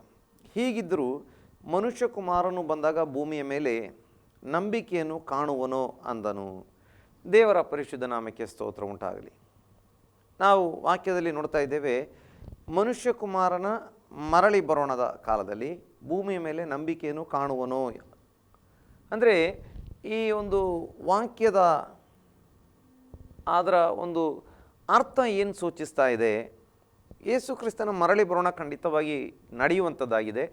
ಹೀಗಿದ್ದರೂ ಮನುಷ್ಯಕುಮಾರನು ಬಂದಾಗ ಭೂಮಿಯ ಮೇಲೆ ನಂಬಿಕೆಯನ್ನು ಕಾಣುವನೋ ಅಂದನು. ದೇವರ ಪರಿಶುದ್ಧ ನಾಮಕ್ಕೆ ಸ್ತೋತ್ರ ಉಂಟಾಗಲಿ. ನಾವು ವಾಕ್ಯದಲ್ಲಿ ನೋಡ್ತಾ ಇದ್ದೇವೆ, ಮನುಷ್ಯಕುಮಾರನ ಮರಳಿ ಬರೋಣದ ಕಾಲದಲ್ಲಿ ಭೂಮಿಯ ಮೇಲೆ ನಂಬಿಕೆಯನ್ನು ಕಾಣುವನೋ. ಅಂದರೆ ಈ ಒಂದು ವಾಕ್ಯದ ಅದರ ಒಂದು ಅರ್ಥ ಏನು ಸೂಚಿಸ್ತಾ ಇದೆ? ಯೇಸು ಕ್ರಿಸ್ತನ ಮರಳಿ ಬರೋಣ ಖಂಡಿತವಾಗಿ ನಡೆಯುವಂಥದ್ದಾಗಿದೆ.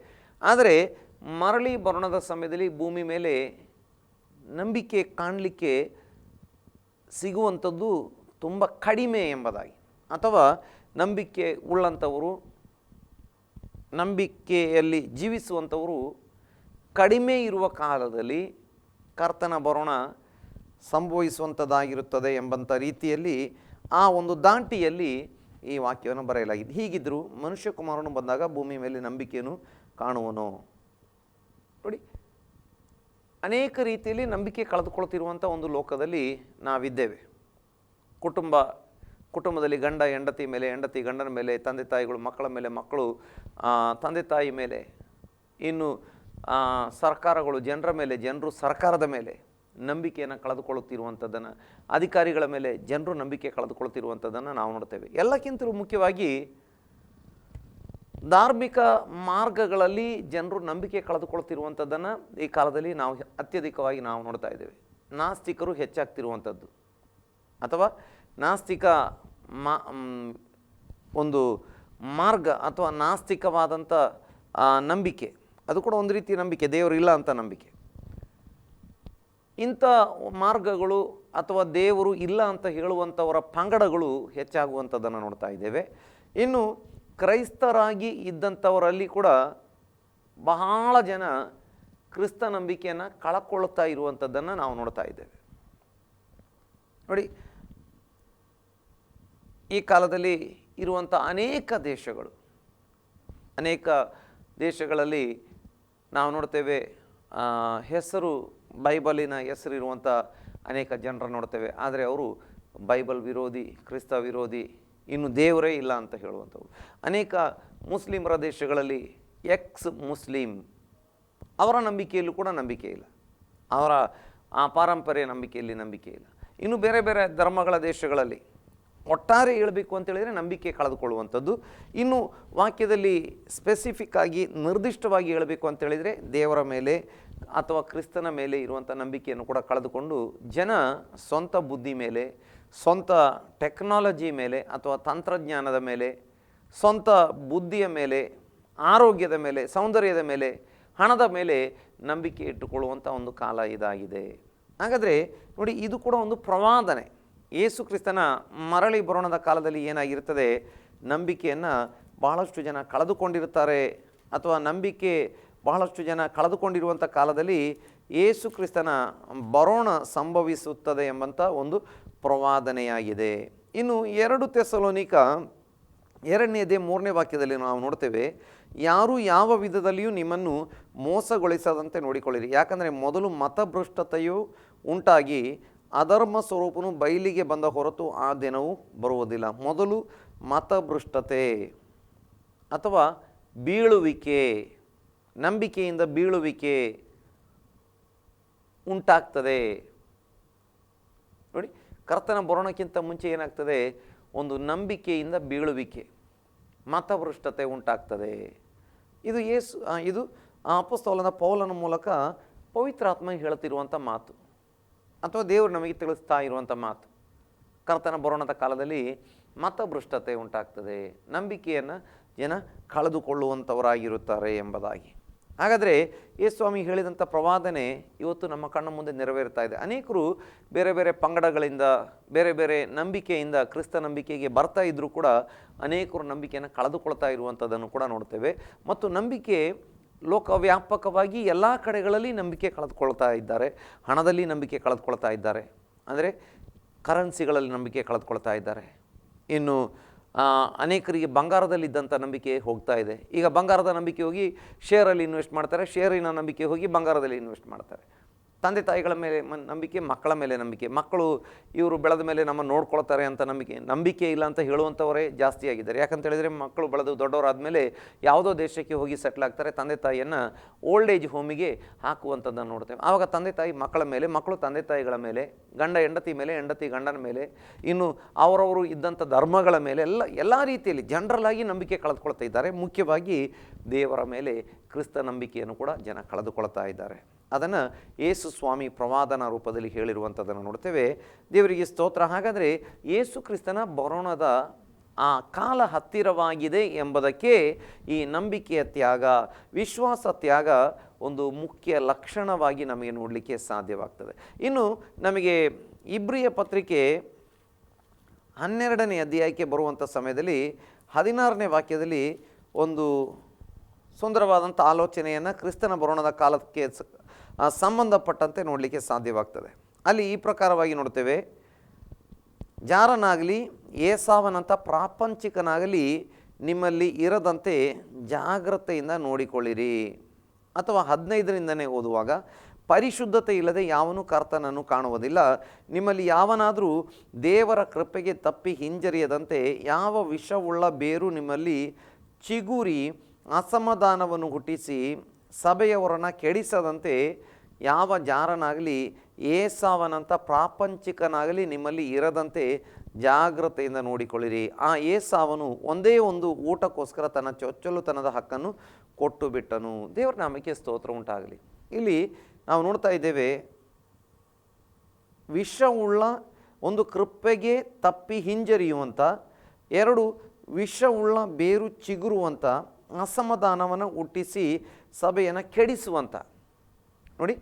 ಆದರೆ ಮರಳಿ ಬರೋಣದ ಸಮಯದಲ್ಲಿ ಭೂಮಿ ಮೇಲೆ ನಂಬಿಕೆ ಕಾಣಲಿಕ್ಕೆ ಸಿಗುವಂಥದ್ದು ತುಂಬ ಕಡಿಮೆ ಎಂಬುದಾಗಿ, ಅಥವಾ ನಂಬಿಕೆ ಉಳ್ಳಂಥವರು, ನಂಬಿಕೆಯಲ್ಲಿ ಜೀವಿಸುವಂಥವರು ಕಡಿಮೆ ಇರುವ ಕಾಲದಲ್ಲಿ ಕರ್ತನ ಬರೋಣ ಸಂಭವಿಸುವಂಥದ್ದಾಗಿರುತ್ತದೆ ಎಂಬಂಥ ರೀತಿಯಲ್ಲಿ ಆ ಒಂದು ದಾಂಟಿಯಲ್ಲಿ ಈ ವಾಕ್ಯವನ್ನು ಬರೆಯಲಾಗಿದೆ. ಹೀಗಿದ್ದರೂ ಮನುಷ್ಯಕುಮಾರನು ಬಂದಾಗ ಭೂಮಿ ಮೇಲೆ ನಂಬಿಕೆಯನ್ನು ಕಾಣುವನು. ನೋಡಿ, ಅನೇಕ ರೀತಿಯಲ್ಲಿ ನಂಬಿಕೆ ಕಳೆದುಕೊಳ್ತಿರುವಂಥ ಒಂದು ಲೋಕದಲ್ಲಿ ನಾವಿದ್ದೇವೆ. ಕುಟುಂಬದಲ್ಲಿ ಗಂಡ ಹೆಂಡತಿ ಮೇಲೆ, ಹೆಂಡತಿ ಗಂಡನ ಮೇಲೆ, ತಂದೆ ತಾಯಿಗಳು ಮಕ್ಕಳ ಮೇಲೆ, ಮಕ್ಕಳು ತಂದೆ ತಾಯಿ ಮೇಲೆ, ಇನ್ನು ಸರ್ಕಾರಗಳು ಜನರ ಮೇಲೆ, ಜನರು ಸರ್ಕಾರದ ಮೇಲೆ ನಂಬಿಕೆಯನ್ನು ಕಳೆದುಕೊಳ್ಳುತ್ತಿರುವಂಥದ್ದನ್ನು, ಅಧಿಕಾರಿಗಳ ಮೇಲೆ ಜನರು ನಂಬಿಕೆ ಕಳೆದುಕೊಳ್ಳುತ್ತಿರುವಂಥದ್ದನ್ನು ನಾವು ನೋಡ್ತೇವೆ. ಎಲ್ಲಕ್ಕಿಂತಲೂ ಮುಖ್ಯವಾಗಿ ಧಾರ್ಮಿಕ ಮಾರ್ಗಗಳಲ್ಲಿ ಜನರು ನಂಬಿಕೆ ಕಳೆದುಕೊಳ್ತಿರುವಂಥದ್ದನ್ನು ಈ ಕಾಲದಲ್ಲಿ ನಾವು ಅತ್ಯಧಿಕವಾಗಿ ನಾವು ನೋಡ್ತಾ ಇದ್ದೇವೆ. ನಾಸ್ತಿಕರು ಹೆಚ್ಚಾಗ್ತಿರುವಂಥದ್ದು, ಅಥವಾ ನಾಸ್ತಿಕ ಒಂದು ಮಾರ್ಗ ಅಥವಾ ನಾಸ್ತಿಕವಾದಂಥ ನಂಬಿಕೆ, ಅದು ಕೂಡ ಒಂದು ರೀತಿಯ ನಂಬಿಕೆ, ದೇವರು ಇಲ್ಲ ಅಂತ ನಂಬಿಕೆ. ಇಂಥ ಮಾರ್ಗಗಳು ಅಥವಾ ದೇವರು ಇಲ್ಲ ಅಂತ ಹೇಳುವಂಥವರ ಪಂಗಡಗಳು ಹೆಚ್ಚಾಗುವಂಥದ್ದನ್ನು ನೋಡ್ತಾ ಇದ್ದೇವೆ. ಇನ್ನು ಕ್ರೈಸ್ತರಾಗಿ ಇದ್ದಂಥವರಲ್ಲಿ ಕೂಡ ಬಹಳ ಜನ ಕ್ರಿಸ್ತ ನಂಬಿಕೆಯನ್ನು ಕಳಕೊಳ್ಳುತ್ತಾ ಇರುವಂಥದ್ದನ್ನು ನಾವು ನೋಡ್ತಾ ಇದ್ದೇವೆ. ನೋಡಿ, ಈ ಕಾಲದಲ್ಲಿ ಇರುವಂಥ ಅನೇಕ ದೇಶಗಳಲ್ಲಿ ನಾವು ನೋಡ್ತೇವೆ, ಹೆಸರು ಬೈಬಲಿನ ಹೆಸರು ಇರುವಂಥ ಅನೇಕ ಜನರನ್ನು ನೋಡ್ತೇವೆ. ಆದರೆ ಅವರು ಬೈಬಲ್ ವಿರೋಧಿ, ಕ್ರಿಸ್ತ ವಿರೋಧಿ, ಇನ್ನು ದೇವರೇ ಇಲ್ಲ ಅಂತ ಹೇಳುವಂಥವ್ರು. ಅನೇಕ ಮುಸ್ಲಿಮರ ದೇಶಗಳಲ್ಲಿ ಎಕ್ಸ್ ಮುಸ್ಲಿಂ, ಅವರ ನಂಬಿಕೆಯಲ್ಲೂ ಕೂಡ ನಂಬಿಕೆ ಇಲ್ಲ, ಅವರ ಪಾರಂಪರ್ಯ ನಂಬಿಕೆಯಲ್ಲಿ ನಂಬಿಕೆ ಇಲ್ಲ. ಇನ್ನು ಬೇರೆ ಬೇರೆ ಧರ್ಮಗಳ ದೇಶಗಳಲ್ಲಿ ಒಟ್ಟಾರೆ ಹೇಳಬೇಕು ಅಂತೇಳಿದರೆ ನಂಬಿಕೆ ಕಳೆದುಕೊಳ್ಳುವಂಥದ್ದು. ಇನ್ನು ವಾಕ್ಯದಲ್ಲಿ ಸ್ಪೆಸಿಫಿಕ್ ಆಗಿ ನಿರ್ದಿಷ್ಟವಾಗಿ ಹೇಳಬೇಕು ಅಂತೇಳಿದರೆ ದೇವರ ಮೇಲೆ ಅಥವಾ ಕ್ರಿಸ್ತನ ಮೇಲೆ ಇರುವಂಥ ನಂಬಿಕೆಯನ್ನು ಕೂಡ ಕಳೆದುಕೊಂಡು ಜನ ಸ್ವಂತ ಬುದ್ಧಿ ಮೇಲೆ, ಸ್ವಂತ ಟೆಕ್ನಾಲಜಿ ಮೇಲೆ ಅಥವಾ ತಂತ್ರಜ್ಞಾನದ ಮೇಲೆ, ಸ್ವಂತ ಬುದ್ಧಿಯ ಮೇಲೆ, ಆರೋಗ್ಯದ ಮೇಲೆ, ಸೌಂದರ್ಯದ ಮೇಲೆ, ಹಣದ ಮೇಲೆ ನಂಬಿಕೆ ಇಟ್ಟುಕೊಳ್ಳುವಂಥ ಒಂದು ಕಾಲ ಇದಾಗಿದೆ. ಹಾಗಾದರೆ ನೋಡಿ, ಇದು ಕೂಡ ಒಂದು ಪ್ರವಾದನೆ. ಯೇಸು ಕ್ರಿಸ್ತನ ಮರಳಿ ಬರೋಣದ ಕಾಲದಲ್ಲಿ ಏನಾಗಿರ್ತದೆ, ನಂಬಿಕೆಯನ್ನು ಬಹಳಷ್ಟು ಜನ ಕಳೆದುಕೊಂಡಿರ್ತಾರೆ, ಅಥವಾ ನಂಬಿಕೆ ಬಹಳಷ್ಟು ಜನ ಕಳೆದುಕೊಂಡಿರುವಂಥ ಕಾಲದಲ್ಲಿ ಯೇಸು ಕ್ರಿಸ್ತನ ಬರೋಣ ಸಂಭವಿಸುತ್ತದೆ ಎಂಬಂಥ ಒಂದು ಪ್ರವಾದನೆಯಾಗಿದೆ. ಇನ್ನು 2 ಥೆಸಲೋನಿಕ 2:3 ವಾಕ್ಯದಲ್ಲಿ ನಾವು ನೋಡ್ತೇವೆ, ಯಾರೂ ಯಾವ ವಿಧದಲ್ಲಿಯೂ ನಿಮ್ಮನ್ನು ಮೋಸಗೊಳಿಸದಂತೆ ನೋಡಿಕೊಳ್ಳಿರಿ. ಯಾಕಂದರೆ ಮೊದಲು ಮತಭ್ರಷ್ಟತೆಯು ಉಂಟಾಗಿ ಅಧರ್ಮ ಸ್ವರೂಪನು ಬಯಲಿಗೆ ಬಂದ ಹೊರತು ಆ ದಿನವೂ ಬರುವುದಿಲ್ಲ. ಮೊದಲು ಮತಭ್ರಷ್ಟತೆ ಅಥವಾ ಬೀಳುವಿಕೆ, ನಂಬಿಕೆಯಿಂದ ಬೀಳುವಿಕೆ ಉಂಟಾಗ್ತದೆ. ನೋಡಿ, ಕರ್ತನ ಬರೋಣಕ್ಕಿಂತ ಮುಂಚೆ ಏನಾಗ್ತದೆ, ಒಂದು ನಂಬಿಕೆಯಿಂದ ಬೀಳುವಿಕೆ, ಮತಭ್ರಷ್ಟತೆ ಉಂಟಾಗ್ತದೆ. ಇದು ಅಪೊಸ್ತಲನಾದ ಪೌಲನ ಮೂಲಕ ಪವಿತ್ರಾತ್ಮ ಹೇಳುತ್ತಿರುವಂಥ ಮಾತು, ಅಥವಾ ದೇವರು ನಮಗೆ ತಿಳಿಸ್ತಾ ಇರುವಂಥ ಮಾತು. ಕರ್ತನ ಬರೋಣದ ಕಾಲದಲ್ಲಿ ಮತಭ್ರಷ್ಟತೆ ಉಂಟಾಗ್ತದೆ, ನಂಬಿಕೆಯನ್ನು ಜನ ಕಳೆದುಕೊಳ್ಳುವಂಥವರಾಗಿರುತ್ತಾರೆ ಎಂಬುದಾಗಿ. ಹಾಗಾದರೆ ಯೇಸುಸ್ವಾಮಿ ಹೇಳಿದಂಥ ಪ್ರವಾದನೆ ಇವತ್ತು ನಮ್ಮ ಕಣ್ಣ ಮುಂದೆ ನೆರವೇರ್ತಾ ಇದೆ. ಅನೇಕರು ಬೇರೆ ಬೇರೆ ಪಂಗಡಗಳಿಂದ, ಬೇರೆ ಬೇರೆ ನಂಬಿಕೆಯಿಂದ ಕ್ರಿಸ್ತ ನಂಬಿಕೆಗೆ ಬರ್ತಾ ಇದ್ದರೂ ಕೂಡ ಅನೇಕರು ನಂಬಿಕೆಯನ್ನು ಕಳೆದುಕೊಳ್ತಾ ಇರುವಂಥದ್ದನ್ನು ಕೂಡ ನೋಡ್ತೇವೆ. ಮತ್ತು ನಂಬಿಕೆ ಲೋಕವ್ಯಾಪಕವಾಗಿ ಎಲ್ಲ ಕಡೆಗಳಲ್ಲಿ ನಂಬಿಕೆ ಕಳೆದುಕೊಳ್ತಾ ಇದ್ದಾರೆ. ಹಣದಲ್ಲಿ ನಂಬಿಕೆ ಕಳೆದುಕೊಳ್ತಾ ಇದ್ದಾರೆ, ಅಂದರೆ ಕರೆನ್ಸಿಗಳಲ್ಲಿ ನಂಬಿಕೆ ಕಳೆದುಕೊಳ್ತಾ ಇದ್ದಾರೆ. ಇನ್ನು ಅನೇಕರಿಗೆ ಬಂಗಾರದಲ್ಲಿದ್ದಂಥ ನಂಬಿಕೆ ಹೋಗ್ತಾ ಇದೆ. ಈಗ ಬಂಗಾರದ ನಂಬಿಕೆ ಹೋಗಿ ಶೇರಲ್ಲಿ ಇನ್ವೆಸ್ಟ್ ಮಾಡ್ತಾರೆ, ಶೇರಿನ ನಂಬಿಕೆ ಹೋಗಿ ಬಂಗಾರದಲ್ಲಿ ಇನ್ವೆಸ್ಟ್ ಮಾಡ್ತಾರೆ. ತಂದೆ ತಾಯಿಗಳ ಮೇಲೆ ನಂಬಿಕೆ, ಮಕ್ಕಳ ಮೇಲೆ ನಂಬಿಕೆ, ಮಕ್ಕಳು ಇವರು ಬೆಳೆದ ಮೇಲೆ ನಮ್ಮನ್ನು ನೋಡ್ಕೊಳ್ತಾರೆ ಅಂತ ನಂಬಿಕೆ ಇಲ್ಲ ಅಂತ ಹೇಳುವಂಥವರೇ ಜಾಸ್ತಿ ಆಗಿದ್ದಾರೆ. ಯಾಕಂತ ಹೇಳಿದರೆ ಮಕ್ಕಳು ಬೆಳೆದು ದೊಡ್ಡವರಾದಮೇಲೆ ಯಾವುದೋ ದೇಶಕ್ಕೆ ಹೋಗಿ ಸೆಟ್ಲ್ ಆಗ್ತಾರೆ, ತಂದೆ ತಾಯಿಯನ್ನು ಓಲ್ಡ್ ಏಜ್ ಹೋಮಿಗೆ ಹಾಕುವಂಥದ್ದನ್ನು ನೋಡ್ತೇವೆ. ಆವಾಗ ತಂದೆ ತಾಯಿ ಮಕ್ಕಳ ಮೇಲೆ, ಮಕ್ಕಳು ತಂದೆ ತಾಯಿಗಳ ಮೇಲೆ, ಗಂಡ ಹೆಂಡತಿ ಮೇಲೆ, ಹೆಂಡತಿ ಗಂಡನ ಮೇಲೆ, ಇನ್ನು ಅವರವರು ಇದ್ದಂಥ ಧರ್ಮಗಳ ಮೇಲೆ ಎಲ್ಲ ರೀತಿಯಲ್ಲಿ ಜನರಲ್ ಆಗಿ ನಂಬಿಕೆ ಕಳೆದುಕೊಳ್ತಾ ಇದ್ದಾರೆ. ಮುಖ್ಯವಾಗಿ ದೇವರ ಮೇಲೆ ಕ್ರಿಸ್ತ ನಂಬಿಕೆಯನ್ನು ಕೂಡ ಜನ ಕಳೆದುಕೊಳ್ತಾ ಇದ್ದಾರೆ. ಅದನ್ನು ಯೇಸು ಸ್ವಾಮಿ ಪ್ರವಾದನ ರೂಪದಲ್ಲಿ ಹೇಳಿರುವಂಥದ್ದನ್ನು ನೋಡ್ತೇವೆ. ದೇವರಿಗೆ ಸ್ತೋತ್ರ. ಹಾಗಾದರೆ ಯೇಸು ಕ್ರಿಸ್ತನ ಬರೋಣದ ಆ ಕಾಲ ಹತ್ತಿರವಾಗಿದೆ ಎಂಬುದಕ್ಕೆ ಈ ನಂಬಿಕೆಯ ತ್ಯಾಗ, ವಿಶ್ವಾಸ ತ್ಯಾಗ ಒಂದು ಮುಖ್ಯ ಲಕ್ಷಣವಾಗಿ ನಮಗೆ ನೋಡಲಿಕ್ಕೆ ಸಾಧ್ಯವಾಗ್ತದೆ. ಇನ್ನು ನಮಗೆ ಇಬ್ರಿಯ ಪತ್ರಿಕೆ 12ನೇ ಅಧ್ಯಾಯಕ್ಕೆ ಬರುವಂಥ ಸಮಯದಲ್ಲಿ 16ನೇ ವಾಕ್ಯದಲ್ಲಿ ಒಂದು ಸುಂದರವಾದಂಥ ಆಲೋಚನೆಯನ್ನು ಕ್ರಿಸ್ತನ ಬರೋಣದ ಕಾಲಕ್ಕೆ ಸಂಬಂಧಪಟ್ಟಂತೆ ನೋಡಲಿಕ್ಕೆ ಸಾಧ್ಯವಾಗ್ತದೆ. ಅಲ್ಲಿ ಈ ಪ್ರಕಾರವಾಗಿ ನೋಡ್ತೇವೆ, ಜಾರನಾಗಲಿ ಏಸಾವನಂಥ ಪ್ರಾಪಂಚಿಕನಾಗಲಿ ನಿಮ್ಮಲ್ಲಿ ಇರದಂತೆ ಜಾಗ್ರತೆಯಿಂದ ನೋಡಿಕೊಳ್ಳಿರಿ. ಅಥವಾ 15ರಿಂದನೇ ಓದುವಾಗ, ಪರಿಶುದ್ಧತೆ ಇಲ್ಲದೆ ಯಾವನೂ ಕರ್ತನನ್ನು ಕಾಣುವುದಿಲ್ಲ. ನಿಮ್ಮಲ್ಲಿ ಯಾವನಾದರೂ ದೇವರ ಕೃಪೆಗೆ ತಪ್ಪಿ ಹಿಂಜರಿಯದಂತೆ ಯಾವ ವಿಷವುಳ್ಳ ಬೇರು ನಿಮ್ಮಲ್ಲಿ ಚಿಗುರಿ ಅಸಮಾಧಾನವನ್ನು ಹುಟ್ಟಿಸಿ ಸಭೆಯವರನ್ನು ಕೆಡಿಸದಂತೆ ಯಾವ ಜಾರನಾಗಲಿ ಏಸಾವನಂಥ ಪ್ರಾಪಂಚಿಕನಾಗಲಿ ನಿಮ್ಮಲ್ಲಿ ಇರದಂತೆ ಜಾಗ್ರತೆಯಿಂದ ನೋಡಿಕೊಳ್ಳಿರಿ. ಆ ಏಸಾವನು ಒಂದೇ ಒಂದು ಊಟಕ್ಕೋಸ್ಕರ ತನ್ನ ಚೊಚ್ಚಲುತನದ ಹಕ್ಕನ್ನು ಕೊಟ್ಟು ಬಿಟ್ಟನು. ದೇವರ ನಾಮಕ್ಕೆ ಸ್ತೋತ್ರ ಉಂಟಾಗಲಿ. ಇಲ್ಲಿ ನಾವು ನೋಡ್ತಾ ಇದ್ದೇವೆ, ವಿಷವುಳ್ಳ ಒಂದು ಕೃಪೆಗೆ ತಪ್ಪಿ ಹಿಂಜರಿಯುವಂಥ, ಎರಡು ವಿಷವುಳ್ಳ ಬೇರು ಚಿಗುರುವಂಥ, ಅಸಮಾಧಾನವನ್ನು ಹುಟ್ಟಿಸಿ ಸಭೆಯನ್ನು ಕೆಡಿಸುವಂಥ. ನೋಡಿ,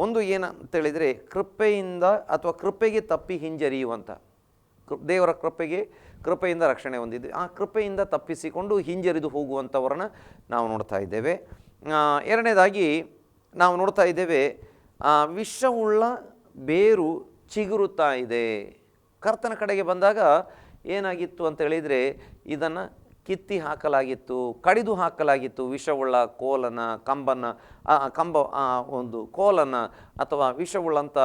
ಒಂದು ಏನಂತೇಳಿದರೆ ಕೃಪೆಯಿಂದ ಅಥವಾ ಕೃಪೆಗೆ ತಪ್ಪಿ ಹಿಂಜರಿಯುವಂಥ, ದೇವರ ಕೃಪೆಯಿಂದ ರಕ್ಷಣೆ ಹೊಂದಿದ್ದು, ಆ ಕೃಪೆಯಿಂದ ತಪ್ಪಿಸಿಕೊಂಡು ಹಿಂಜರಿದು ಹೋಗುವಂಥವ್ರನ್ನ ನಾವು ನೋಡ್ತಾ ಇದ್ದೇವೆ. ಎರಡನೇದಾಗಿ ನಾವು ನೋಡ್ತಾ ಇದ್ದೇವೆ, ವಿಷವುಳ್ಳ ಬೇರು ಚಿಗುರುತ್ತಾ ಇದೆ. ಕರ್ತನ ಕಡೆಗೆ ಬಂದಾಗ ಏನಾಗಿತ್ತು ಅಂತ ಹೇಳಿದರೆ, ಇದನ್ನು ಕಿತ್ತಿ ಹಾಕಲಾಗಿತ್ತು, ಕಡಿದು ಹಾಕಲಾಗಿತ್ತು. ವಿಷವುಳ್ಳ ಕಂಬ ಒಂದು ಕೋಲನ್ನು ಅಥವಾ ವಿಷವುಳ್ಳಂಥ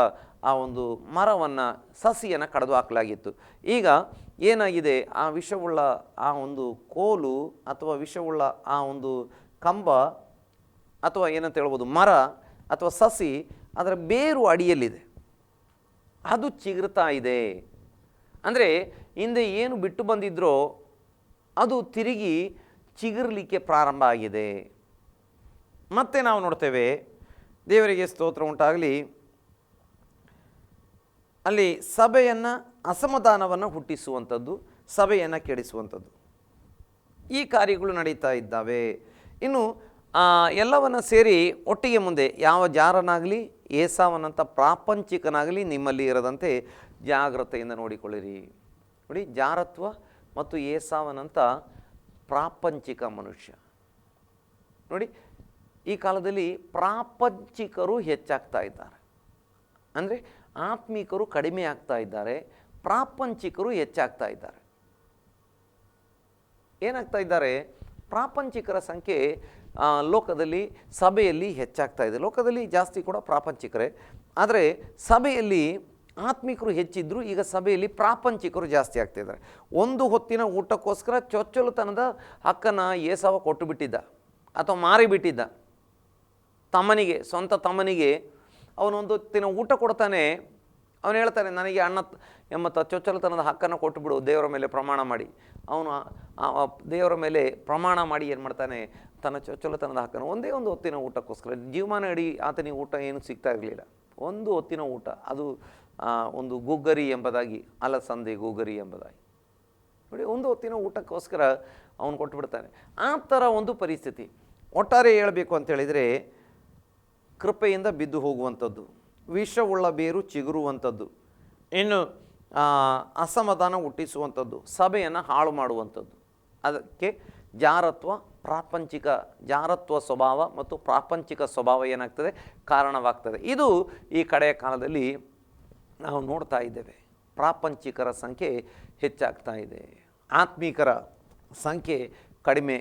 ಆ ಒಂದು ಮರವನ್ನು, ಸಸಿಯನ್ನು ಕಡಿದು ಹಾಕಲಾಗಿತ್ತು. ಈಗ ಏನಾಗಿದೆ, ಆ ವಿಷವುಳ್ಳ ಆ ಒಂದು ಕೋಲು ಅಥವಾ ವಿಷವುಳ್ಳ ಆ ಒಂದು ಕಂಬ ಅಥವಾ ಏನಂತ ಹೇಳ್ಬೋದು, ಮರ ಅಥವಾ ಸಸಿ, ಅದರ ಬೇರು ಅಡಿಯಲ್ಲಿದೆ, ಅದು ಚಿಗುರ್ತಾ ಇದೆ. ಅಂದರೆ ಹಿಂದೆ ಏನು ಬಿಟ್ಟು ಬಂದಿದ್ರೋ ಅದು ತಿರುಗಿ ಚಿಗುರಲಿಕ್ಕೆ ಪ್ರಾರಂಭ ಆಗಿದೆ. ಮತ್ತೆ ನಾವು ನೋಡ್ತೇವೆ, ದೇವರಿಗೆ ಸ್ತೋತ್ರ ಉಂಟಾಗಲಿ, ಅಲ್ಲಿ ಸಭೆಯನ್ನು ಅಸಮಾಧಾನವನ್ನು ಹುಟ್ಟಿಸುವಂಥದ್ದು, ಸಭೆಯನ್ನು ಕೆಡಿಸುವಂಥದ್ದು, ಈ ಕಾರ್ಯಗಳು ನಡೀತಾ ಇದ್ದಾವೆ. ಇನ್ನು ಎಲ್ಲವನ್ನು ಸೇರಿ ಒಟ್ಟಿಗೆ ಮುಂದೆ ಯಾವ ಜಾರನಾಗಲಿ ಏಸಾವನಂಥ ಪ್ರಾಪಂಚಿಕನಾಗಲಿ ನಿಮ್ಮಲ್ಲಿ ಇರದಂತೆ ಜಾಗ್ರತೆಯಿಂದ ನೋಡಿಕೊಳ್ಳಿರಿ. ನೋಡಿ, ಜಾರತ್ವ ಮತ್ತು ಏಸಾವನಂಥ ಪ್ರಾಪಂಚಿಕ ಮನುಷ್ಯ. ನೋಡಿ, ಈ ಕಾಲದಲ್ಲಿ ಪ್ರಾಪಂಚಿಕರು ಹೆಚ್ಚಾಗ್ತಾ ಇದ್ದಾರೆ. ಅಂದರೆ ಆತ್ಮಿಕರು ಕಡಿಮೆ ಆಗ್ತಾ ಇದ್ದಾರೆ, ಪ್ರಾಪಂಚಿಕರು ಹೆಚ್ಚಾಗ್ತಾ ಇದ್ದಾರೆ. ಏನಾಗ್ತಾ ಇದ್ದಾರೆ, ಪ್ರಾಪಂಚಿಕರ ಸಂಖ್ಯೆ ಲೋಕದಲ್ಲಿ, ಸಭೆಯಲ್ಲಿ ಹೆಚ್ಚಾಗ್ತಾ ಇದೆ. ಲೋಕದಲ್ಲಿ ಜಾಸ್ತಿ ಕೂಡ ಪ್ರಾಪಂಚಿಕರೇ, ಆದರೆ ಸಭೆಯಲ್ಲಿ ಆತ್ಮಿಕರು ಹೆಚ್ಚಿದ್ರು, ಈಗ ಸಭೆಯಲ್ಲಿ ಪ್ರಾಪಂಚಿಕರು ಜಾಸ್ತಿ ಆಗ್ತಿದ್ದಾರೆ. ಒಂದು ಹೊತ್ತಿನ ಊಟಕ್ಕೋಸ್ಕರ ಚೊಚ್ಚಲುತನದ ಹಕ್ಕನ್ನು ಏಸಾವ ಕೊಟ್ಟು ಬಿಟ್ಟಿದ್ದ ಅಥವಾ ಮಾರಿಬಿಟ್ಟಿದ್ದ. ತಮ್ಮನಿಗೆ, ಸ್ವಂತ ತಮ್ಮನಿಗೆ ಅವನೊಂದು ಹೊತ್ತಿನ ಊಟ ಕೊಡ್ತಾನೆ. ಅವನು ಹೇಳ್ತಾನೆ, ನನಗೆ ಅಣ್ಣ ಎಂಬತ್ತ ಚೊಚ್ಚಲುತನದ ಹಕ್ಕನ್ನು ಕೊಟ್ಟುಬಿಡು ದೇವರ ಮೇಲೆ ಪ್ರಮಾಣ ಮಾಡಿ. ಅವನು ದೇವರ ಮೇಲೆ ಪ್ರಮಾಣ ಮಾಡಿ ಏನು ಮಾಡ್ತಾನೆ, ತನ್ನ ಚೊಚ್ಚಲುತನದ ಹಕ್ಕನ್ನು ಒಂದೇ ಒಂದು ಹೊತ್ತಿನ ಊಟಕ್ಕೋಸ್ಕರ, ಜೀವಮಾನ ಇಡೀ ಆತನಿಗೆ ಊಟ ಏನು ಸಿಗ್ತಾ ಇರಲಿಲ್ಲ, ಒಂದು ಹೊತ್ತಿನ ಊಟ, ಅದು ಒಂದು ಗುಗ್ಗರಿ ಎಂಬುದಾಗಿ, ಅಲಸಂದೆ ಗುಗ್ಗರಿ ಎಂಬುದಾಗಿ. ನೋಡಿ, ಒಂದು ಹೊತ್ತಿನ ಊಟಕ್ಕೋಸ್ಕರ ಅವನು ಕೊಟ್ಟುಬಿಡ್ತಾನೆ. ಆ ಥರ ಒಂದು ಪರಿಸ್ಥಿತಿ. ಒಟ್ಟಾರೆ ಹೇಳಬೇಕು ಅಂತೇಳಿದರೆ, ಕೃಪೆಯಿಂದ ಬಿದ್ದು ಹೋಗುವಂಥದ್ದು, ವಿಷವುಳ್ಳ ಬೇರು ಚಿಗುರುವಂಥದ್ದು, ಇನ್ನು ಅಸಮಾಧಾನ ಹುಟ್ಟಿಸುವಂಥದ್ದು, ಸಭೆಯನ್ನು ಹಾಳು ಮಾಡುವಂಥದ್ದು. ಅದಕ್ಕೆ ಜಾರತ್ವ ಸ್ವಭಾವ ಮತ್ತು ಪ್ರಾಪಂಚಿಕ ಸ್ವಭಾವ ಏನಾಗ್ತದೆ, ಕಾರಣವಾಗ್ತದೆ. ಇದು ಈ ಕಡೆಯ ಕಾಲದಲ್ಲಿ ನಾವು ನೋಡ್ತಾ ಇದ್ದೇವೆ. ಪ್ರಾಪಂಚಿಕರ ಸಂಖ್ಯೆ ಹೆಚ್ಚಾಗ್ತಾ ಇದೆ, ಆತ್ಮೀಕರ ಸಂಖ್ಯೆ ಕಡಿಮೆ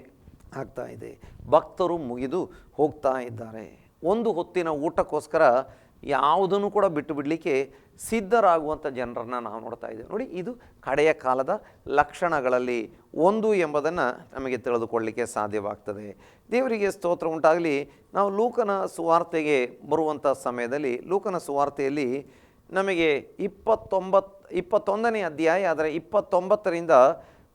ಆಗ್ತಾ ಇದೆ, ಭಕ್ತರು ಮುಗಿದು ಹೋಗ್ತಾ ಇದ್ದಾರೆ. ಒಂದು ಹೊತ್ತಿನ ಊಟಕ್ಕೋಸ್ಕರ ಯಾವುದನ್ನು ಕೂಡ ಬಿಟ್ಟು ಬಿಡಲಿಕ್ಕೆ ಸಿದ್ಧರಾಗುವಂಥ ಜನರನ್ನು ನಾವು ನೋಡ್ತಾ ಇದ್ದೇವೆ. ನೋಡಿ, ಇದು ಕಡೆಯ ಕಾಲದ ಲಕ್ಷಣಗಳಲ್ಲಿ ಒಂದು ಎಂಬುದನ್ನು ನಮಗೆ ತಿಳಿದುಕೊಳ್ಳಲಿಕ್ಕೆ ಸಾಧ್ಯವಾಗ್ತದೆ. ದೇವರಿಗೆ ಸ್ತೋತ್ರ ಉಂಟಾಗಲಿ. ನಾವು ಲೂಕನ ಸುವಾರ್ತೆಗೆ ಬರುವಂಥ ಸಮಯದಲ್ಲಿ, ಲೂಕನ ಸುವಾರ್ತೆಯಲ್ಲಿ ನಮಗೆ 21ನೇ ಅಧ್ಯಾಯ, ಅದರ 29ರಿಂದ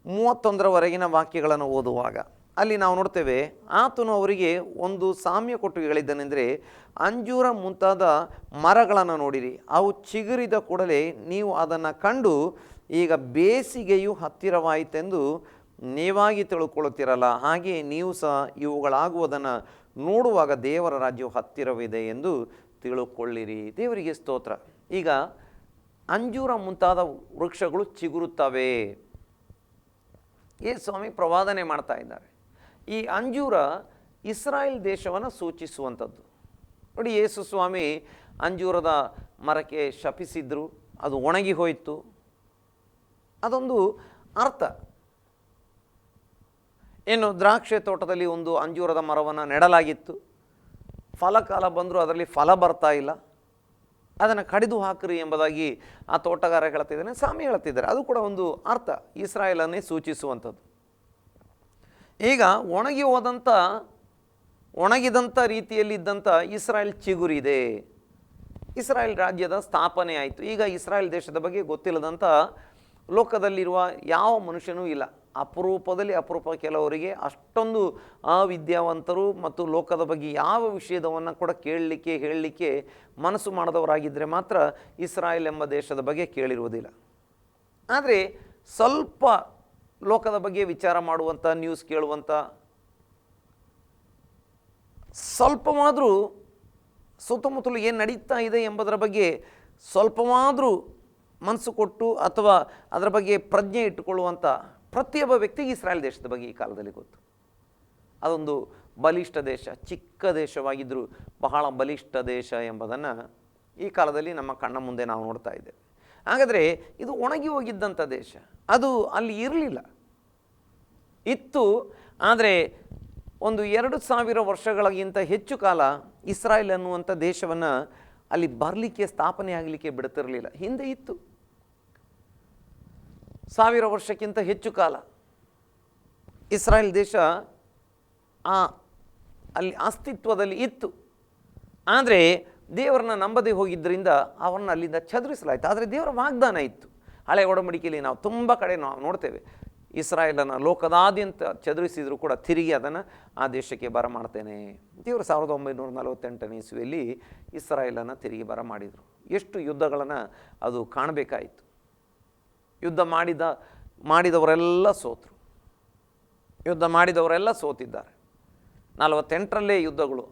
31ರವರೆಗಿನ ವಾಕ್ಯಗಳನ್ನು ಓದುವಾಗ ಅಲ್ಲಿ ನಾವು ನೋಡ್ತೇವೆ, ಆತನು ಅವರಿಗೆ ಒಂದು ಸಾಮ್ಯ ಕೊಟ್ಟು ಹೇಳಿದ್ದನೆಂದರೆ, ಅಂಜೂರ ಮುಂತಾದ ಮರಗಳನ್ನು ನೋಡಿರಿ, ಅವು ಚಿಗುರಿದ ಕೂಡಲೇ ನೀವು ಅದನ್ನು ಕಂಡು ಈಗ ಬೇಸಿಗೆಯು ಹತ್ತಿರವಾಯಿತೆಂದು ನೀವಾಗಿ ತಿಳ್ಕೊಳ್ಳುತ್ತೀರಲ್ಲ, ಹಾಗೆಯೇ ನೀವು ಸಹ ಇವುಗಳಾಗುವುದನ್ನು ನೋಡುವಾಗ ದೇವರ ರಾಜ್ಯವು ಹತ್ತಿರವಿದೆ ಎಂದು ತಿಳುಕೊಳ್ಳಿರಿ. ದೇವರಿಗೆ ಸ್ತೋತ್ರ. ಈಗ ಅಂಜೂರ ಮುಂತಾದ ವೃಕ್ಷಗಳು ಚಿಗುರುತ್ತವೆ. ಸ್ವಾಮಿ ಪ್ರವಾದನೆ ಮಾಡ್ತಾ ಇದ್ದಾರೆ. ಈ ಅಂಜೂರ ಇಸ್ರಾಯೇಲ್ ದೇಶವನ್ನು ಸೂಚಿಸುವಂಥದ್ದು. ನೋಡಿ, ಯೇಸು ಸ್ವಾಮಿ ಅಂಜೂರದ ಮರಕ್ಕೆ ಶಪಿಸಿದ್ರು, ಅದು ಒಣಗಿ ಹೋಯಿತು, ಅದೊಂದು ಅರ್ಥ. ಏನು, ದ್ರಾಕ್ಷೆ ತೋಟದಲ್ಲಿ ಒಂದು ಅಂಜೂರದ ಮರವನ್ನು ನೆಡಲಾಗಿತ್ತು, ಫಲಕಾಲ ಬಂದರೂ ಅದರಲ್ಲಿ ಫಲ ಬರ್ತಾ ಇಲ್ಲ, ಅದನ್ನು ಕಡಿದು ಹಾಕ್ರಿ ಎಂಬುದಾಗಿ ಆ ತೋಟಗಾರ ಹೇಳ್ತಿದ್ದಾನೆ, ಸ್ವಾಮಿ ಹೇಳ್ತಿದ್ದಾರೆ. ಅದು ಕೂಡ ಒಂದು ಅರ್ಥ, ಇಸ್ರಾಯೇಲನ್ನೇ ಸೂಚಿಸುವಂಥದ್ದು. ಈಗ ಒಣಗಿದಂಥ ರೀತಿಯಲ್ಲಿದ್ದಂಥ ಇಸ್ರಾಯೇಲ್ ಚಿಗುರಿದೆ. ಇಸ್ರಾಯೇಲ್ ರಾಜ್ಯದ ಸ್ಥಾಪನೆ ಆಯಿತು. ಈಗ ಇಸ್ರಾಯೇಲ್ ದೇಶದ ಬಗ್ಗೆ ಗೊತ್ತಿಲ್ಲದಂಥ ಲೋಕದಲ್ಲಿರುವ ಯಾವ ಮನುಷ್ಯನೂ ಇಲ್ಲ. ಅಪರೂಪದಲ್ಲಿ ಅಪರೂಪ ಕೆಲವರಿಗೆ ಅಷ್ಟೊಂದು ಅವಿದ್ಯಾವಂತರು ಮತ್ತು ಲೋಕದ ಬಗ್ಗೆ ಯಾವ ವಿಷಯದವನ್ನು ಕೂಡ ಕೇಳಲಿಕ್ಕೆ ಹೇಳಲಿಕ್ಕೆ ಮನಸ್ಸು ಮಾಡದವರಾಗಿದ್ದರೆ ಮಾತ್ರ ಇಸ್ರಾಯೇಲ್ ಎಂಬ ದೇಶದ ಬಗ್ಗೆ ಕೇಳಿರುವುದಿಲ್ಲ. ಆದರೆ ಸ್ವಲ್ಪ ಲೋಕದ ಬಗ್ಗೆ ವಿಚಾರ ಮಾಡುವಂಥ, ನ್ಯೂಸ್ ಕೇಳುವಂಥ, ಸ್ವಲ್ಪವಾದರೂ ಸುತ್ತಮುತ್ತಲು ಏನು ನಡೀತಾ ಇದೆ ಎಂಬುದರ ಬಗ್ಗೆ ಸ್ವಲ್ಪವಾದರೂ ಮನಸ್ಸು ಕೊಟ್ಟು ಅಥವಾ ಅದರ ಬಗ್ಗೆ ಪ್ರಜ್ಞೆ ಇಟ್ಟುಕೊಳ್ಳುವಂಥ ಪ್ರತಿಯೊಬ್ಬ ವ್ಯಕ್ತಿಗೆ ಇಸ್ರಾಯೇಲ್ ದೇಶದ ಬಗ್ಗೆ ಈ ಕಾಲದಲ್ಲಿ ಗೊತ್ತು. ಅದೊಂದು ಬಲಿಷ್ಠ ದೇಶ, ಚಿಕ್ಕ ದೇಶವಾಗಿದ್ದರೂ ಬಹಳ ಬಲಿಷ್ಠ ದೇಶ ಎಂಬುದನ್ನು ಈ ಕಾಲದಲ್ಲಿ ನಮ್ಮ ಕಣ್ಣ ಮುಂದೆ ನಾವು ನೋಡ್ತಾ ಇದ್ದೇವೆ. ಹಾಗಾದರೆ ಇದು ಒಣಗಿ ಹೋಗಿದ್ದಂಥ ದೇಶ, ಅದು ಅಲ್ಲಿ ಇರಲಿಲ್ಲ, ಇತ್ತು. ಆದರೆ ಒಂದು 2000 ವರ್ಷಗಳಿಗಿಂತ ಹೆಚ್ಚು ಕಾಲ ಇಸ್ರಾಯೇಲ್ ಅನ್ನುವಂಥ ದೇಶವನ್ನು ಅಲ್ಲಿ ಬರಲಿಕ್ಕೆ, ಸ್ಥಾಪನೆ ಆಗಲಿಕ್ಕೆ ಬಿಡ್ತಿರಲಿಲ್ಲ. ಹಿಂದೆ ಇತ್ತು, 1000 ವರ್ಷಕ್ಕಿಂತ ಹೆಚ್ಚು ಕಾಲ ಇಸ್ರಾಯೇಲ್ ದೇಶ ಅಲ್ಲಿ ಅಸ್ತಿತ್ವದಲ್ಲಿ ಇತ್ತು. ಆದರೆ ದೇವರನ್ನ ನಂಬದೇ ಹೋಗಿದ್ದರಿಂದ ಅವರನ್ನು ಅಲ್ಲಿಂದ ಚದುರಿಸಲಾಯಿತು. ಆದರೆ ದೇವರ ವಾಗ್ದಾನ ಇತ್ತು. ಹಳೆಯ ಒಡಂಬಡಿಕೆಯಲ್ಲಿ ನಾವು ತುಂಬ ಕಡೆ ನಾವು ನೋಡ್ತೇವೆ, ಇಸ್ರಾಯೇಲನ್ನು ಲೋಕದಾದ್ಯಂತ ಚದುರಿಸಿದರೂ ಕೂಡ ತಿರುಗಿ ಅದನ್ನು ಆ ದೇಶಕ್ಕೆ ಬರಮಾಡ್ತೇನೆ. ದೇವರು 1948ನೇ ಇಸ್ವಿಯಲ್ಲಿ ಇಸ್ರಾಯೇಲನ್ನು ತಿರುಗಿ ಬರಮಾಡಿದರು. ಎಷ್ಟು ಯುದ್ಧಗಳನ್ನು ಅದು ಕಾಣಬೇಕಾಯಿತು. ಯುದ್ಧ ಮಾಡಿದವರೆಲ್ಲ ಸೋತರು, ಯುದ್ಧ ಮಾಡಿದವರೆಲ್ಲ ಸೋತಿದ್ದಾರೆ. 48ರಲ್ಲೇ ಯುದ್ಧಗಳು.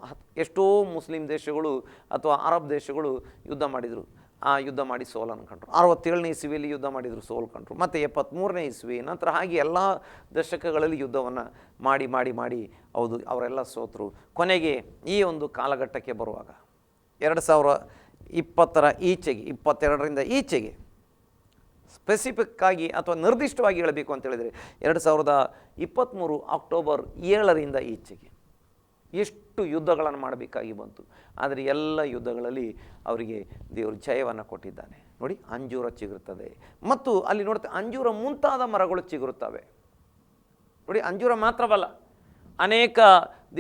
ಎಷ್ಟೋ ಮುಸ್ಲಿಂ ದೇಶಗಳು ಅಥವಾ ಅರಬ್ ದೇಶಗಳು ಯುದ್ಧ ಮಾಡಿದರು, ಆ ಯುದ್ಧ ಮಾಡಿ ಸೋಲನ್ನು ಕಂಡ್ರು. 67ನೇ ಇಸ್ವಿಯಲ್ಲಿ ಯುದ್ಧ ಮಾಡಿದರು, ಸೋಲು ಕಂಡ್ರು. ಮತ್ತು 73ನೇ ಇಸ್ವಿ ನಂತರ ಹಾಗೆ ಎಲ್ಲ ದಶಕಗಳಲ್ಲಿ ಯುದ್ಧವನ್ನು ಮಾಡಿ ಮಾಡಿ ಮಾಡಿ ಹೌದು ಅವರೆಲ್ಲ ಸೋತರು. ಕೊನೆಗೆ ಈ ಒಂದು ಕಾಲಘಟ್ಟಕ್ಕೆ ಬರುವಾಗ 2020ರ ಈಚೆಗೆ, 22ರಿಂದ ಈಚೆಗೆ ಸ್ಪೆಸಿಫಿಕ್ಕಾಗಿ ಅಥವಾ ನಿರ್ದಿಷ್ಟವಾಗಿ ಹೇಳಬೇಕು ಅಂತ ಹೇಳಿದರೆ 2023 ಅಕ್ಟೋಬರ್ 7ರಿಂದ ಈಚೆಗೆ ಎಷ್ಟು ಯುದ್ಧಗಳನ್ನು ಮಾಡಬೇಕಾಗಿ ಬಂತು. ಆದರೆ ಎಲ್ಲ ಯುದ್ಧಗಳಲ್ಲಿ ಅವರಿಗೆ ದೇವರು ಜಯವನ್ನು ಕೊಟ್ಟಿದ್ದಾನೆ. ನೋಡಿ, ಅಂಜೂರ ಚಿಗುರುತ್ತದೆ ಮತ್ತು ಅಲ್ಲಿ ನೋಡ್ತೇವೆ ಅಂಜೂರ ಮುಂತಾದ ಮರಗಳು ಚಿಗುರುತ್ತವೆ. ನೋಡಿ, ಅಂಜೂರ ಮಾತ್ರವಲ್ಲ, ಅನೇಕ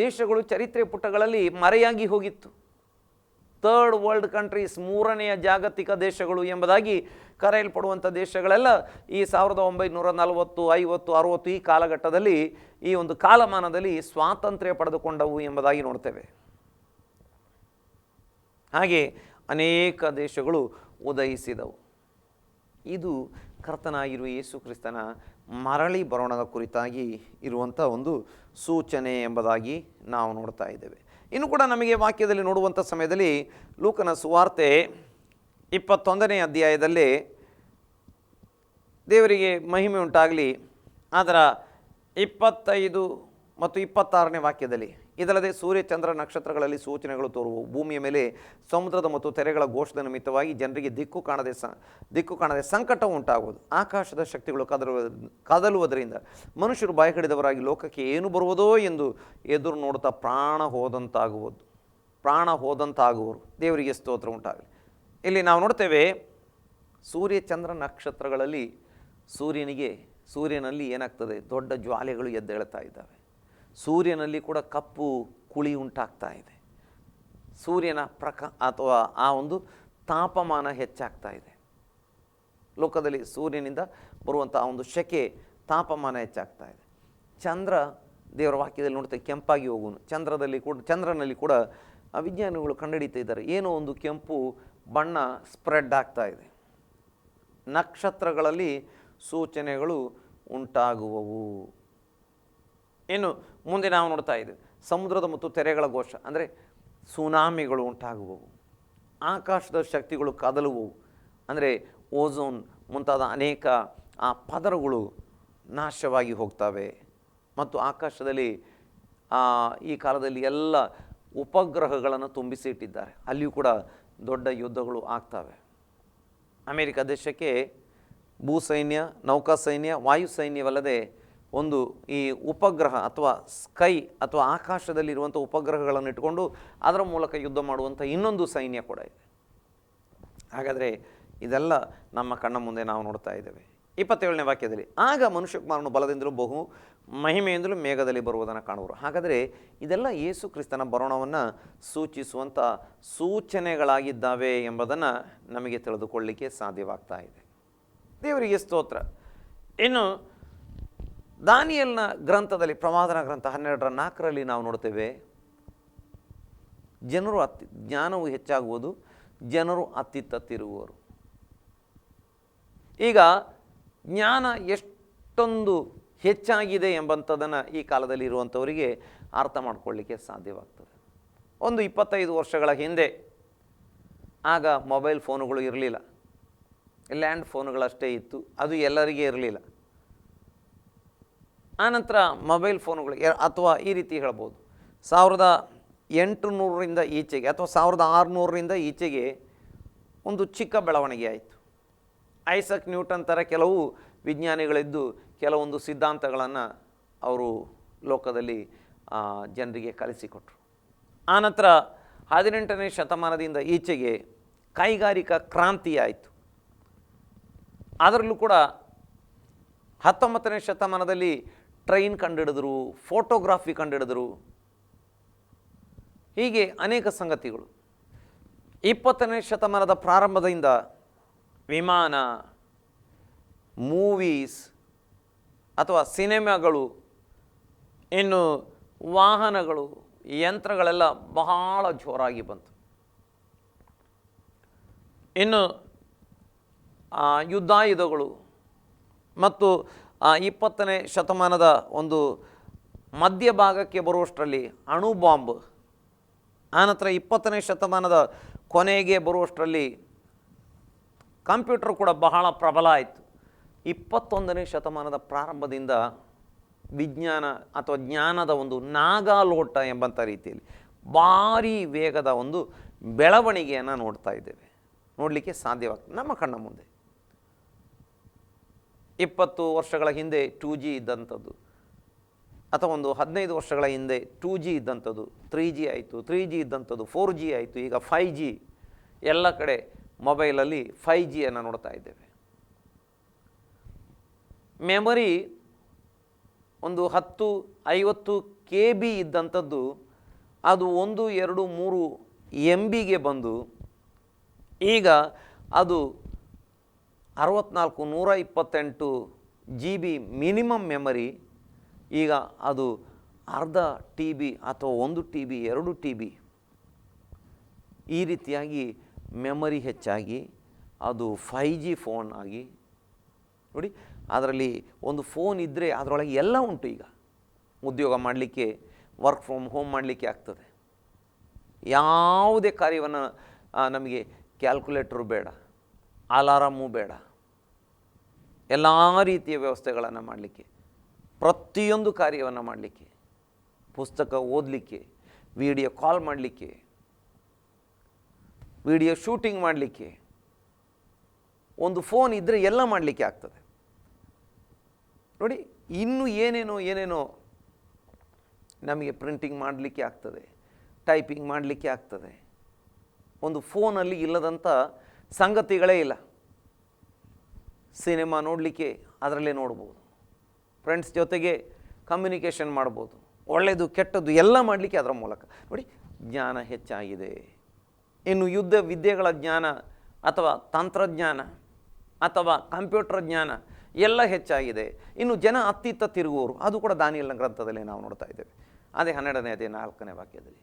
ದೇಶಗಳು ಚರಿತ್ರೆ ಪುಟಗಳಲ್ಲಿ ಮರೆಯಾಗಿ ಹೋಗಿತ್ತು. 3rd ವರ್ಲ್ಡ್ ಕಂಟ್ರೀಸ್, 3ನೆಯ ಜಾಗತಿಕ ದೇಶಗಳು ಎಂಬುದಾಗಿ ಕರೆಯಲ್ಪಡುವಂಥ ದೇಶಗಳೆಲ್ಲ ಈ 1940, 50, 60 ಈ ಕಾಲಘಟ್ಟದಲ್ಲಿ, ಈ ಒಂದು ಕಾಲಮಾನದಲ್ಲಿ ಸ್ವಾತಂತ್ರ್ಯ ಪಡೆದುಕೊಂಡವು ಎಂಬುದಾಗಿ ನೋಡ್ತೇವೆ. ಹಾಗೆ ಅನೇಕ ದೇಶಗಳು ಉದಯಿಸಿದವು. ಇದು ಕರ್ತನಾಗಿರುವ ಯೇಸು ಕ್ರಿಸ್ತನ ಮರಳಿ ಬರೋಣದ ಕುರಿತಾಗಿ ಇರುವಂಥ ಒಂದು ಸೂಚನೆ ಎಂಬುದಾಗಿ ನಾವು ನೋಡ್ತಾ ಇದ್ದೇವೆ. ಇನ್ನು ಕೂಡ ನಮಗೆ ವಾಕ್ಯದಲ್ಲಿ ನೋಡುವಂಥ ಸಮಯದಲ್ಲಿ ಲೂಕನ ಸುವಾರ್ತೆ 21ನೇ ಅಧ್ಯಾಯದಲ್ಲಿ ದೇವರಿಗೆ ಮಹಿಮೆ ಉಂಟಾಗಲಿ, ಅದರ 25 ಮತ್ತು 26ನೇ ವಾಕ್ಯದಲ್ಲಿ, ಇದಲ್ಲದೆ ಸೂರ್ಯ ಚಂದ್ರ ನಕ್ಷತ್ರಗಳಲ್ಲಿ ಸೂಚನೆಗಳು ತೋರುವು, ಭೂಮಿಯ ಮೇಲೆ ಸಮುದ್ರದ ಮತ್ತು ತೆರೆಗಳ ಘೋಷದ ನಿಮಿತ್ತವಾಗಿ ಜನರಿಗೆ ದಿಕ್ಕು ಕಾಣದೆ ಸಂಕಟ ಉಂಟಾಗುವುದು, ಆಕಾಶದ ಶಕ್ತಿಗಳು ಕದಲುವುದರಿಂದ ಮನುಷ್ಯರು ಭಯಕಡಿದವರಾಗಿ ಲೋಕಕ್ಕೆ ಏನು ಬರುವುದೋ ಎಂದು ಎದುರು ನೋಡುತ್ತಾ ಪ್ರಾಣ ಹೋದಂತಾಗುವರು. ದೇವರಿಗೆ ಸ್ತೋತ್ರ ಉಂಟಾಗಲಿ. ಇಲ್ಲಿ ನಾವು ನೋಡ್ತೇವೆ, ಸೂರ್ಯ ಚಂದ್ರ ನಕ್ಷತ್ರಗಳಲ್ಲಿ ಸೂರ್ಯನಲ್ಲಿ ಏನಾಗ್ತದೆ, ದೊಡ್ಡ ಜ್ವಾಲೆಗಳು ಎದ್ದೇಳ್ತಾ ಇದ್ದಾವೆ. ಸೂರ್ಯನಲ್ಲಿ ಕೂಡ ಕಪ್ಪು ಕುಳಿ ಉಂಟಾಗ್ತಾ ಇದೆ. ಸೂರ್ಯನ ಅಥವಾ ಆ ಒಂದು ತಾಪಮಾನ ಹೆಚ್ಚಾಗ್ತಾ ಇದೆ. ಲೋಕದಲ್ಲಿ ಸೂರ್ಯನಿಂದ ಬರುವಂಥ ಆ ಒಂದು ಶೆಕೆ, ತಾಪಮಾನ ಹೆಚ್ಚಾಗ್ತಾ ಇದೆ. ಚಂದ್ರ, ದೇವರ ವಾಕ್ಯದಲ್ಲಿ ನೋಡ್ತೇವೆ, ಕೆಂಪಾಗಿ ಹೋಗುವನು. ಚಂದ್ರನಲ್ಲಿ ಕೂಡ ವಿಜ್ಞಾನಿಗಳು ಕಂಡುಹಿಡಿತಾ ಇದ್ದಾರೆ, ಏನೋ ಒಂದು ಕೆಂಪು ಬಣ್ಣ ಸ್ಪ್ರೆಡ್ ಆಗ್ತಾ ಇದೆ. ನಕ್ಷತ್ರಗಳಲ್ಲಿ ಸೂಚನೆಗಳು ಉಂಟಾಗುವವು. ಇನ್ನು ಮುಂದೆ ನಾವು ನೋಡ್ತಾ ಇದ್ದೇವೆ, ಸಮುದ್ರದ ಮತ್ತು ತೆರೆಗಳ ಘೋಷ ಅಂದರೆ ಸುನಾಮಿಗಳು ಉಂಟಾಗುವವು, ಆಕಾಶದ ಶಕ್ತಿಗಳು ಕದಲುವವು, ಅಂದರೆ ಓಝೋನ್ ಮುಂತಾದ ಅನೇಕ ಆ ಪದರಗಳು ನಾಶವಾಗಿ ಹೋಗ್ತವೆ. ಮತ್ತು ಆಕಾಶದಲ್ಲಿ ಈ ಕಾಲದಲ್ಲಿ ಎಲ್ಲ ಉಪಗ್ರಹಗಳನ್ನು ತುಂಬಿಸಿ ಇಟ್ಟಿದ್ದಾರೆ, ಅಲ್ಲಿಯೂ ಕೂಡ ದೊಡ್ಡ ಯುದ್ಧಗಳು ಆಗ್ತವೆ. ಅಮೇರಿಕ ದೇಶಕ್ಕೆ ಭೂಸೈನ್ಯ, ನೌಕಾಸೈನ್ಯ, ವಾಯುಸೈನ್ಯವಲ್ಲದೆ ಒಂದು ಈ ಉಪಗ್ರಹ ಅಥವಾ ಸ್ಕೈ ಅಥವಾ ಆಕಾಶದಲ್ಲಿರುವಂಥ ಉಪಗ್ರಹಗಳನ್ನು ಇಟ್ಕೊಂಡು ಅದರ ಮೂಲಕ ಯುದ್ಧ ಮಾಡುವಂಥ ಇನ್ನೊಂದು ಸೈನ್ಯ ಕೂಡ ಇದೆ. ಹಾಗಾದರೆ ಇದೆಲ್ಲ ನಮ್ಮ ಕಣ್ಣ ಮುಂದೆ ನಾವು ನೋಡ್ತಾ ಇದ್ದೇವೆ. 27ನೇ ವಾಕ್ಯದಲ್ಲಿ, ಆಗ ಮನುಷ್ಯಕುಮಾರನು ಬಲದಿಂದಲೂ ಬಹು ಮಹಿಮೆಯಿಂದಲೂ ಮೇಘದಲ್ಲಿ ಬರುವುದನ್ನು ಕಾಣುವರು. ಹಾಗಾದರೆ ಇದೆಲ್ಲ ಯೇಸು ಕ್ರಿಸ್ತನ ಬರೋಣವನ್ನು ಸೂಚಿಸುವಂಥ ಸೂಚನೆಗಳಾಗಿದ್ದಾವೆ ಎಂಬುದನ್ನು ನಮಗೆ ತಿಳಿದುಕೊಳ್ಳಲಿಕ್ಕೆ ಸಾಧ್ಯವಾಗ್ತಾ ಇದೆ. ದೇವರಿಗೆ ಸ್ತೋತ್ರ. ಇನ್ನು ದಾನಿಯೇಲನ ಗ್ರಂಥದಲ್ಲಿ, ಪ್ರವಾದನ ಗ್ರಂಥ 12:4 ನಾವು ನೋಡ್ತೇವೆ, ಜನರು ಜ್ಞಾನವು ಹೆಚ್ಚಾಗುವುದು, ಜನರು ಅತ್ತಿತ್ತ ತಿರುಗುವರು. ಈಗ ಜ್ಞಾನ ಎಷ್ಟೊಂದು ಹೆಚ್ಚಾಗಿದೆ ಎಂಬಂಥದ್ದನ್ನು ಈ ಕಾಲದಲ್ಲಿ ಇರುವಂಥವರಿಗೆ ಅರ್ಥ ಮಾಡ್ಕೊಳ್ಳಿಕ್ಕೆ ಸಾಧ್ಯವಾಗ್ತದೆ. ಒಂದು 25 ವರ್ಷಗಳ ಹಿಂದೆ ಆಗ ಮೊಬೈಲ್ ಫೋನುಗಳು ಇರಲಿಲ್ಲ, ಲ್ಯಾಂಡ್ ಫೋನುಗಳಷ್ಟೇ ಇತ್ತು, ಅದು ಎಲ್ಲರಿಗೆ ಇರಲಿಲ್ಲ. ಆನಂತರ ಮೊಬೈಲ್ ಫೋನುಗಳು ಅಥವಾ ಈ ರೀತಿ ಹೇಳ್ಬೋದು 1800ರಿಂದ ಈಚೆಗೆ ಅಥವಾ 1600ರಿಂದ ಈಚೆಗೆ ಒಂದು ಚಿಕ್ಕ ಬೆಳವಣಿಗೆ ಆಯಿತು. ಐಸಕ್ ನ್ಯೂಟನ್ ಥರ ಕೆಲವು ವಿಜ್ಞಾನಿಗಳಿದ್ದು ಕೆಲವೊಂದು ಸಿದ್ಧಾಂತಗಳನ್ನು ಅವರು ಲೋಕದಲ್ಲಿ ಜನರಿಗೆ ಕಲಿಸಿಕೊಟ್ರು. ಆನಂತರ 18ನೇ ಶತಮಾನದಿಂದ ಈಚೆಗೆ ಕೈಗಾರಿಕಾ ಕ್ರಾಂತಿ ಆಯಿತು. ಅದರಲ್ಲೂ ಕೂಡ 19ನೇ ಶತಮಾನದಲ್ಲಿ ಟ್ರೈನ್ ಕಂಡುಹಿಡಿದ್ರು, ಫೋಟೋಗ್ರಾಫಿ ಕಂಡುಹಿಡಿದ್ರು, ಹೀಗೆ ಅನೇಕ ಸಂಗತಿಗಳು. 20ನೇ ಶತಮಾನದ ಪ್ರಾರಂಭದಿಂದ ವಿಮಾನ, ಮೂವೀಸ್ ಅಥವಾ ಸಿನಿಮಾಗಳು, ಇನ್ನು ವಾಹನಗಳು, ಯಂತ್ರಗಳೆಲ್ಲ ಬಹಳ ಜೋರಾಗಿ ಬಂತು. ಇನ್ನು ಯುದ್ಧಾಯುಧಗಳು ಮತ್ತು 20ನೇ ಶತಮಾನದ ಒಂದು ಮಧ್ಯಭಾಗಕ್ಕೆ ಬರುವಷ್ಟರಲ್ಲಿ ಅಣು ಬಾಂಬ್, ಆನಂತರ 20ನೇ ಶತಮಾನದ ಕೊನೆಗೆ ಬರುವಷ್ಟರಲ್ಲಿ ಕಂಪ್ಯೂಟರ್ ಕೂಡ ಬಹಳ ಪ್ರಬಲ ಆಯಿತು. 21ನೇ ಶತಮಾನದ ಪ್ರಾರಂಭದಿಂದ ವಿಜ್ಞಾನ ಅಥವಾ ಜ್ಞಾನದ ಒಂದು ನಾಗಾಲೋಟ ಎಂಬಂಥ ರೀತಿಯಲ್ಲಿ ಭಾರೀ ವೇಗದ ಒಂದು ಬೆಳವಣಿಗೆಯನ್ನು ನೋಡ್ತಾ ಇದ್ದೇವೆ, ನೋಡಲಿಕ್ಕೆ ಸಾಧ್ಯವಾಗ್ತದೆ ನಮ್ಮ ಕಣ್ಣ ಮುಂದೆ. 20 ವರ್ಷಗಳ ಹಿಂದೆ 2G ಇದ್ದಂಥದ್ದು, ಅಥವಾ ಒಂದು 15 ವರ್ಷಗಳ ಹಿಂದೆ 2G ಇದ್ದಂಥದ್ದು 3G ಆಯಿತು, 3G ಇದ್ದಂಥದ್ದು 4G ಆಯಿತು, ಈಗ 5G. ಎಲ್ಲ ಕಡೆ ಮೊಬೈಲಲ್ಲಿ 5Gಯನ್ನು ನೋಡ್ತಾ ಇದ್ದೇವೆ. ಮೆಮೊರಿ ಒಂದು 10-50 KB ಇದ್ದಂಥದ್ದು ಅದು 1, 2, 3 MBಗೆ ಬಂದು ಈಗ ಅದು 64, 128 GB ಮಿನಿಮಮ್ ಮೆಮರಿ. ಈಗ ಅದು ಅರ್ಧ TB ಅಥವಾ 1 TB 2 TB ಈ ರೀತಿಯಾಗಿ ಮೆಮರಿ ಹೆಚ್ಚಾಗಿ ಅದು 5G ಫೋನ್ ಆಗಿ ನೋಡಿ. ಅದರಲ್ಲಿ ಒಂದು ಫೋನ್ ಇದ್ದರೆ ಅದರೊಳಗೆ ಎಲ್ಲ ಉಂಟು. ಈಗ ಉದ್ಯೋಗ ಮಾಡಲಿಕ್ಕೆ, ವರ್ಕ್ ಫ್ರಮ್ ಹೋಮ್ ಮಾಡಲಿಕ್ಕೆ ಆಗ್ತದೆ. ಯಾವುದೇ ಕಾರ್ಯವನ್ನು ನಮಗೆ ಕ್ಯಾಲ್ಕುಲೇಟ್ರು ಬೇಡ, ಅಲಾರಾಮು ಬೇಡ, ಎಲ್ಲ ರೀತಿಯ ವ್ಯವಸ್ಥೆಗಳನ್ನು ಮಾಡಲಿಕ್ಕೆ, ಪ್ರತಿಯೊಂದು ಕಾರ್ಯವನ್ನು ಮಾಡಲಿಕ್ಕೆ, ಪುಸ್ತಕ ಓದಲಿಕ್ಕೆ, ವಿಡಿಯೋ ಕಾಲ್ ಮಾಡಲಿಕ್ಕೆ, ವಿಡಿಯೋ ಶೂಟಿಂಗ್ ಮಾಡಲಿಕ್ಕೆ ಒಂದು ಫೋನ್ ಇದ್ದರೆ ಎಲ್ಲ ಮಾಡಲಿಕ್ಕೆ ಆಗ್ತದೆ ನೋಡಿ. ಇನ್ನೂ ಏನೇನೋ ನಮಗೆ ಪ್ರಿಂಟಿಂಗ್ ಮಾಡಲಿಕ್ಕೆ ಆಗ್ತದೆ, ಟೈಪಿಂಗ್ ಮಾಡಲಿಕ್ಕೆ ಆಗ್ತದೆ. ಒಂದು ಫೋನಲ್ಲಿ ಇಲ್ಲದಂಥ ಸಂಗತಿಗಳೇ ಇಲ್ಲ. ಸಿನಿಮಾ ನೋಡಲಿಕ್ಕೆ ಅದರಲ್ಲೇ ನೋಡ್ಬೋದು, ಫ್ರೆಂಡ್ಸ್ ಜೊತೆಗೆ ಕಮ್ಯುನಿಕೇಷನ್ ಮಾಡ್ಬೋದು, ಒಳ್ಳೆಯದು ಕೆಟ್ಟದ್ದು ಎಲ್ಲ ಮಾಡಲಿಕ್ಕೆ ಅದರ ಮೂಲಕ ನೋಡಿ. ಜ್ಞಾನ ಹೆಚ್ಚಾಗಿದೆ. ಇನ್ನು ಯುದ್ಧ ವಿದ್ಯೆಗಳ ಜ್ಞಾನ ಅಥವಾ ತಂತ್ರಜ್ಞಾನ ಅಥವಾ ಕಂಪ್ಯೂಟರ್ ಜ್ಞಾನ ಎಲ್ಲ ಹೆಚ್ಚಾಗಿದೆ. ಇನ್ನು ಜನ ಅತ್ತಿತ್ತ ತಿರುಗುವರು, ಅದು ಕೂಡ ದಾನಿಯೇಲನ ಗ್ರಂಥದಲ್ಲಿ ನಾವು ನೋಡ್ತಾ ಇದ್ದೇವೆ. ಅದೇ 12ನೇ ಅಧ್ಯಾಯ 4ನೇ ವಾಕ್ಯದಲ್ಲಿ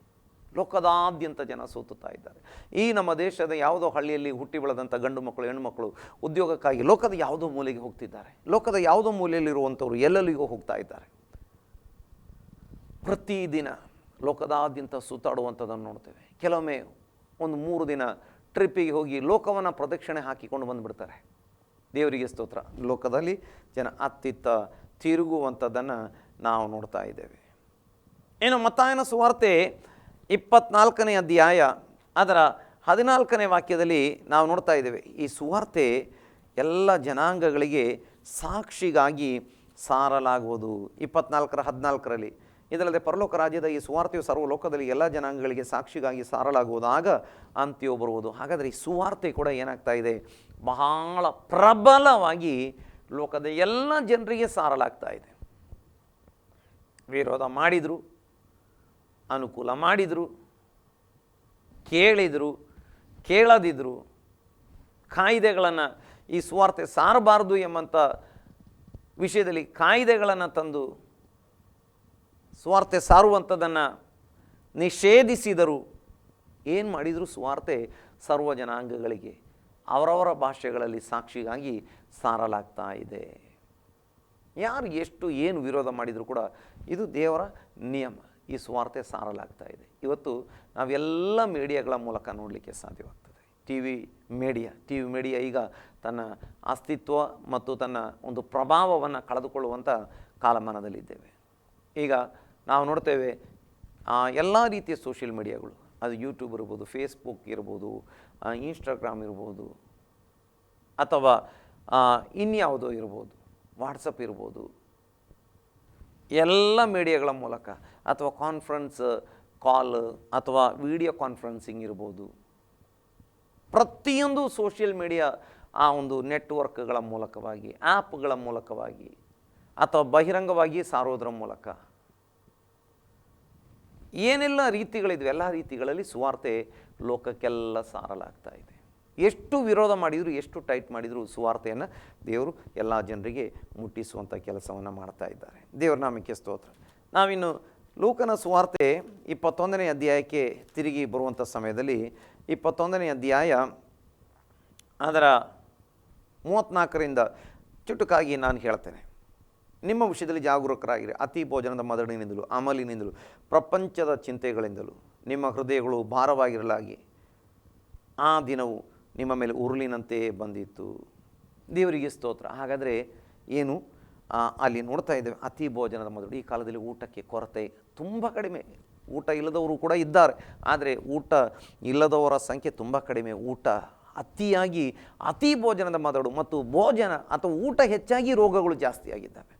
ಲೋಕದಾದ್ಯಂತ ಜನ ಸೂತುತ್ತಾ ಇದ್ದಾರೆ. ಈ ನಮ್ಮ ದೇಶದ ಯಾವುದೋ ಹಳ್ಳಿಯಲ್ಲಿ ಹುಟ್ಟಿ ಬೆಳೆದಂಥ ಗಂಡು ಮಕ್ಕಳು ಹೆಣ್ಣು ಮಕ್ಕಳು ಉದ್ಯೋಗಕ್ಕಾಗಿ ಲೋಕದ ಯಾವುದೋ ಮೂಲೆಗೆ ಹೋಗ್ತಿದ್ದಾರೆ. ಲೋಕದ ಯಾವುದೋ ಮೂಲೆಯಲ್ಲಿರುವಂಥವ್ರು ಎಲ್ಲೆಲ್ಲಿಗೂ ಹೋಗ್ತಾ ಇದ್ದಾರೆ. ಪ್ರತಿದಿನ ಲೋಕದಾದ್ಯಂತ ಸುತ್ತಾಡುವಂಥದ್ದನ್ನು ನೋಡ್ತೇವೆ. ಕೆಲವೊಮ್ಮೆ ಒಂದು 3 ದಿನ ಟ್ರಿಪ್ಪಿಗೆ ಹೋಗಿ ಲೋಕವನ್ನು ಪ್ರದಕ್ಷಿಣೆ ಹಾಕಿಕೊಂಡು ಬಂದುಬಿಡ್ತಾರೆ. ದೇವರಿಗೆ ಸ್ತೋತ್ರ. ಲೋಕದಲ್ಲಿ ಜನ ಅತ್ತಿತ್ತ ತಿರುಗುವಂಥದ್ದನ್ನು ನಾವು ನೋಡ್ತಾ ಇದ್ದೇವೆ. ಇನ್ನು ಮತ್ತಾಯನ ಸುವಾರ್ತೆ 24ನೇ ಅಧ್ಯಾಯ ಅದರ 14ನೇ ವಾಕ್ಯದಲ್ಲಿ ನಾವು ನೋಡ್ತಾ ಇದ್ದೇವೆ. ಈ ಸುವಾರ್ತೆ ಎಲ್ಲ ಜನಾಂಗಗಳಿಗೆ ಸಾಕ್ಷಿಗಾಗಿ ಸಾರಲಾಗುವುದು. 24:14 ಇದಲ್ಲದೆ ಪರಲೋಕ ರಾಜ್ಯದ ಈ ಸುವಾರ್ತೆಯು ಸರ್ವಲೋಕದಲ್ಲಿ ಎಲ್ಲ ಜನಾಂಗಗಳಿಗೆ ಸಾಕ್ಷಿಗಾಗಿ ಸಾರಲಾಗುವುದು, ಆಗ ಅಂತ್ಯವು ಬರುವುದು. ಹಾಗಾದರೆ ಈ ಸುವಾರ್ತೆ ಕೂಡ ಏನಾಗ್ತಾ ಇದೆ, ಬಹಳ ಪ್ರಬಲವಾಗಿ ಲೋಕದ ಎಲ್ಲ ಜನರಿಗೆ ಸಾರಲಾಗ್ತಾ ಇದೆ. ವಿರೋಧ ಮಾಡಿದರು, ಅನುಕೂಲ ಮಾಡಿದರು, ಕೇಳಿದರು, ಕೇಳದಿದ್ದರು, ಕಾಯ್ದೆಗಳನ್ನು ಈ ಸುವಾರ್ತೆ ಸಾರಬಾರದು ಎಂಬಂಥ ವಿಷಯದಲ್ಲಿ ಕಾಯ್ದೆಗಳನ್ನು ತಂದು ಸುವಾರ್ತೆ ಸಾರುವಂಥದ್ದನ್ನು ನಿಷೇಧಿಸಿದರು. ಏನು ಮಾಡಿದರೂ ಸುವಾರ್ತೆ ಸರ್ವ ಜನಾಂಗಗಳಿಗೆ ಅವರವರ ಭಾಷೆಗಳಲ್ಲಿ ಸಾಕ್ಷಿಗಾಗಿ ಸಾರಲಾಗ್ತಾ ಇದೆ. ಯಾರು ಎಷ್ಟು ಏನು ವಿರೋಧ ಮಾಡಿದರೂ ಕೂಡ ಇದು ದೇವರ ನಿಯಮ, ಈ ಸುವಾರ್ತೆ ಸಾರಲಾಗ್ತಾ ಇದೆ. ಇವತ್ತು ನಾವೆಲ್ಲ ಮೀಡಿಯಾಗಳ ಮೂಲಕ ನೋಡಲಿಕ್ಕೆ ಸಾಧ್ಯವಾಗ್ತದೆ. ಟಿ ವಿ ಮೀಡಿಯಾ ಈಗ ತನ್ನ ಅಸ್ತಿತ್ವ ಮತ್ತು ತನ್ನ ಒಂದು ಪ್ರಭಾವವನ್ನು ಕಳೆದುಕೊಳ್ಳುವಂಥ ಕಾಲಮಾನದಲ್ಲಿದ್ದೇವೆ. ಈಗ ನಾವು ನೋಡ್ತೇವೆ ಎಲ್ಲ ರೀತಿಯ ಸೋಷಿಯಲ್ ಮೀಡಿಯಾಗಳು, ಅದು ಯೂಟ್ಯೂಬ್ ಇರ್ಬೋದು, ಫೇಸ್ಬುಕ್ ಇರ್ಬೋದು, ಇನ್ಸ್ಟಾಗ್ರಾಮ್ ಇರ್ಬೋದು, ಅಥವಾ ಇನ್ಯಾವುದೋ ಇರ್ಬೋದು, ವಾಟ್ಸಪ್ ಇರ್ಬೋದು, ಎಲ್ಲ ಮೀಡಿಯಾಗಳ ಮೂಲಕ ಅಥವಾ ಕಾನ್ಫರೆನ್ಸ್ ಕಾಲ್ ಅಥವಾ ವಿಡಿಯೋ ಕಾನ್ಫರೆನ್ಸಿಂಗ್ ಇರ್ಬೋದು, ಪ್ರತಿಯೊಂದು ಸೋಷಿಯಲ್ ಮೀಡಿಯಾ ಆ ಒಂದು ನೆಟ್ವರ್ಕ್ಗಳ ಮೂಲಕವಾಗಿ, ಆ್ಯಪ್ಗಳ ಮೂಲಕವಾಗಿ ಅಥವಾ ಬಹಿರಂಗವಾಗಿ ಸಾರೋದ್ರ ಮೂಲಕ ಏನೆಲ್ಲ ರೀತಿಗಳಿದ್ವು, ಎಲ್ಲ ರೀತಿಗಳಲ್ಲಿ ಸುವಾರ್ತೆ ಲೋಕಕ್ಕೆಲ್ಲ ಸಾರಲಾಗ್ತಾ ಇದೆ. ಎಷ್ಟು ವಿರೋಧ ಮಾಡಿದರೂ, ಎಷ್ಟು ಟೈಟ್ ಮಾಡಿದರೂ ಸುವಾರ್ತೆಯನ್ನು ದೇವರು ಎಲ್ಲ ಜನರಿಗೆ ಮುಟ್ಟಿಸುವಂಥ ಕೆಲಸವನ್ನು ಮಾಡ್ತಾ ಇದ್ದಾರೆ. ದೇವರ ನಾಮಕ್ಕೆ ಸ್ತೋತ್ರ. ನಾವಿನ್ನು ಲೂಕನ ಸುವಾರ್ತೆ 21ನೇ ಅಧ್ಯಾಯಕ್ಕೆ ತಿರುಗಿ ಬರುವಂಥ ಸಮಯದಲ್ಲಿ 21ನೇ ಅಧ್ಯಾಯ ಅದರ 34ರಿಂದ ಚುಟುಕಾಗಿ ನಾನು ಹೇಳ್ತೇನೆ. ನಿಮ್ಮ ವಿಷಯದಲ್ಲಿ ಜಾಗರೂಕರಾಗಿರಿ. ಅತಿ ಭೋಜನದ ಮದಡಿನಿಂದಲೂ ಅಮಲಿನಿಂದಲೂ ಪ್ರಪಂಚದ ಚಿಂತೆಗಳಿಂದಲೂ ನಿಮ್ಮ ಹೃದಯಗಳು ಭಾರವಾಗಿರಲಾಗಿ ಆ ದಿನವು ನಿಮ್ಮ ಮೇಲೆ ಉರುಳಿನಂತೆ ಬಂದಿತ್ತು. ದೇವರಿಗೆ ಸ್ತೋತ್ರ. ಹಾಗಾದರೆ ಏನು ಅಲ್ಲಿ ನೋಡ್ತಾ ಇದ್ದೇವೆ, ಅತಿ ಭೋಜನದ ಮದಡು. ಈ ಕಾಲದಲ್ಲಿ ಊಟಕ್ಕೆ ಕೊರತೆ ತುಂಬ ಕಡಿಮೆ. ಊಟ ಇಲ್ಲದವರು ಕೂಡ ಇದ್ದಾರೆ, ಆದರೆ ಊಟ ಇಲ್ಲದವರ ಸಂಖ್ಯೆ ತುಂಬ ಕಡಿಮೆ. ಊಟ ಅತಿಯಾಗಿ ಅತಿ ಭೋಜನದ ಮದಡು ಮತ್ತು ಭೋಜನ ಅಥವಾ ಊಟ ಹೆಚ್ಚಾಗಿ ರೋಗಗಳು ಜಾಸ್ತಿ ಆಗಿದ್ದಾವೆ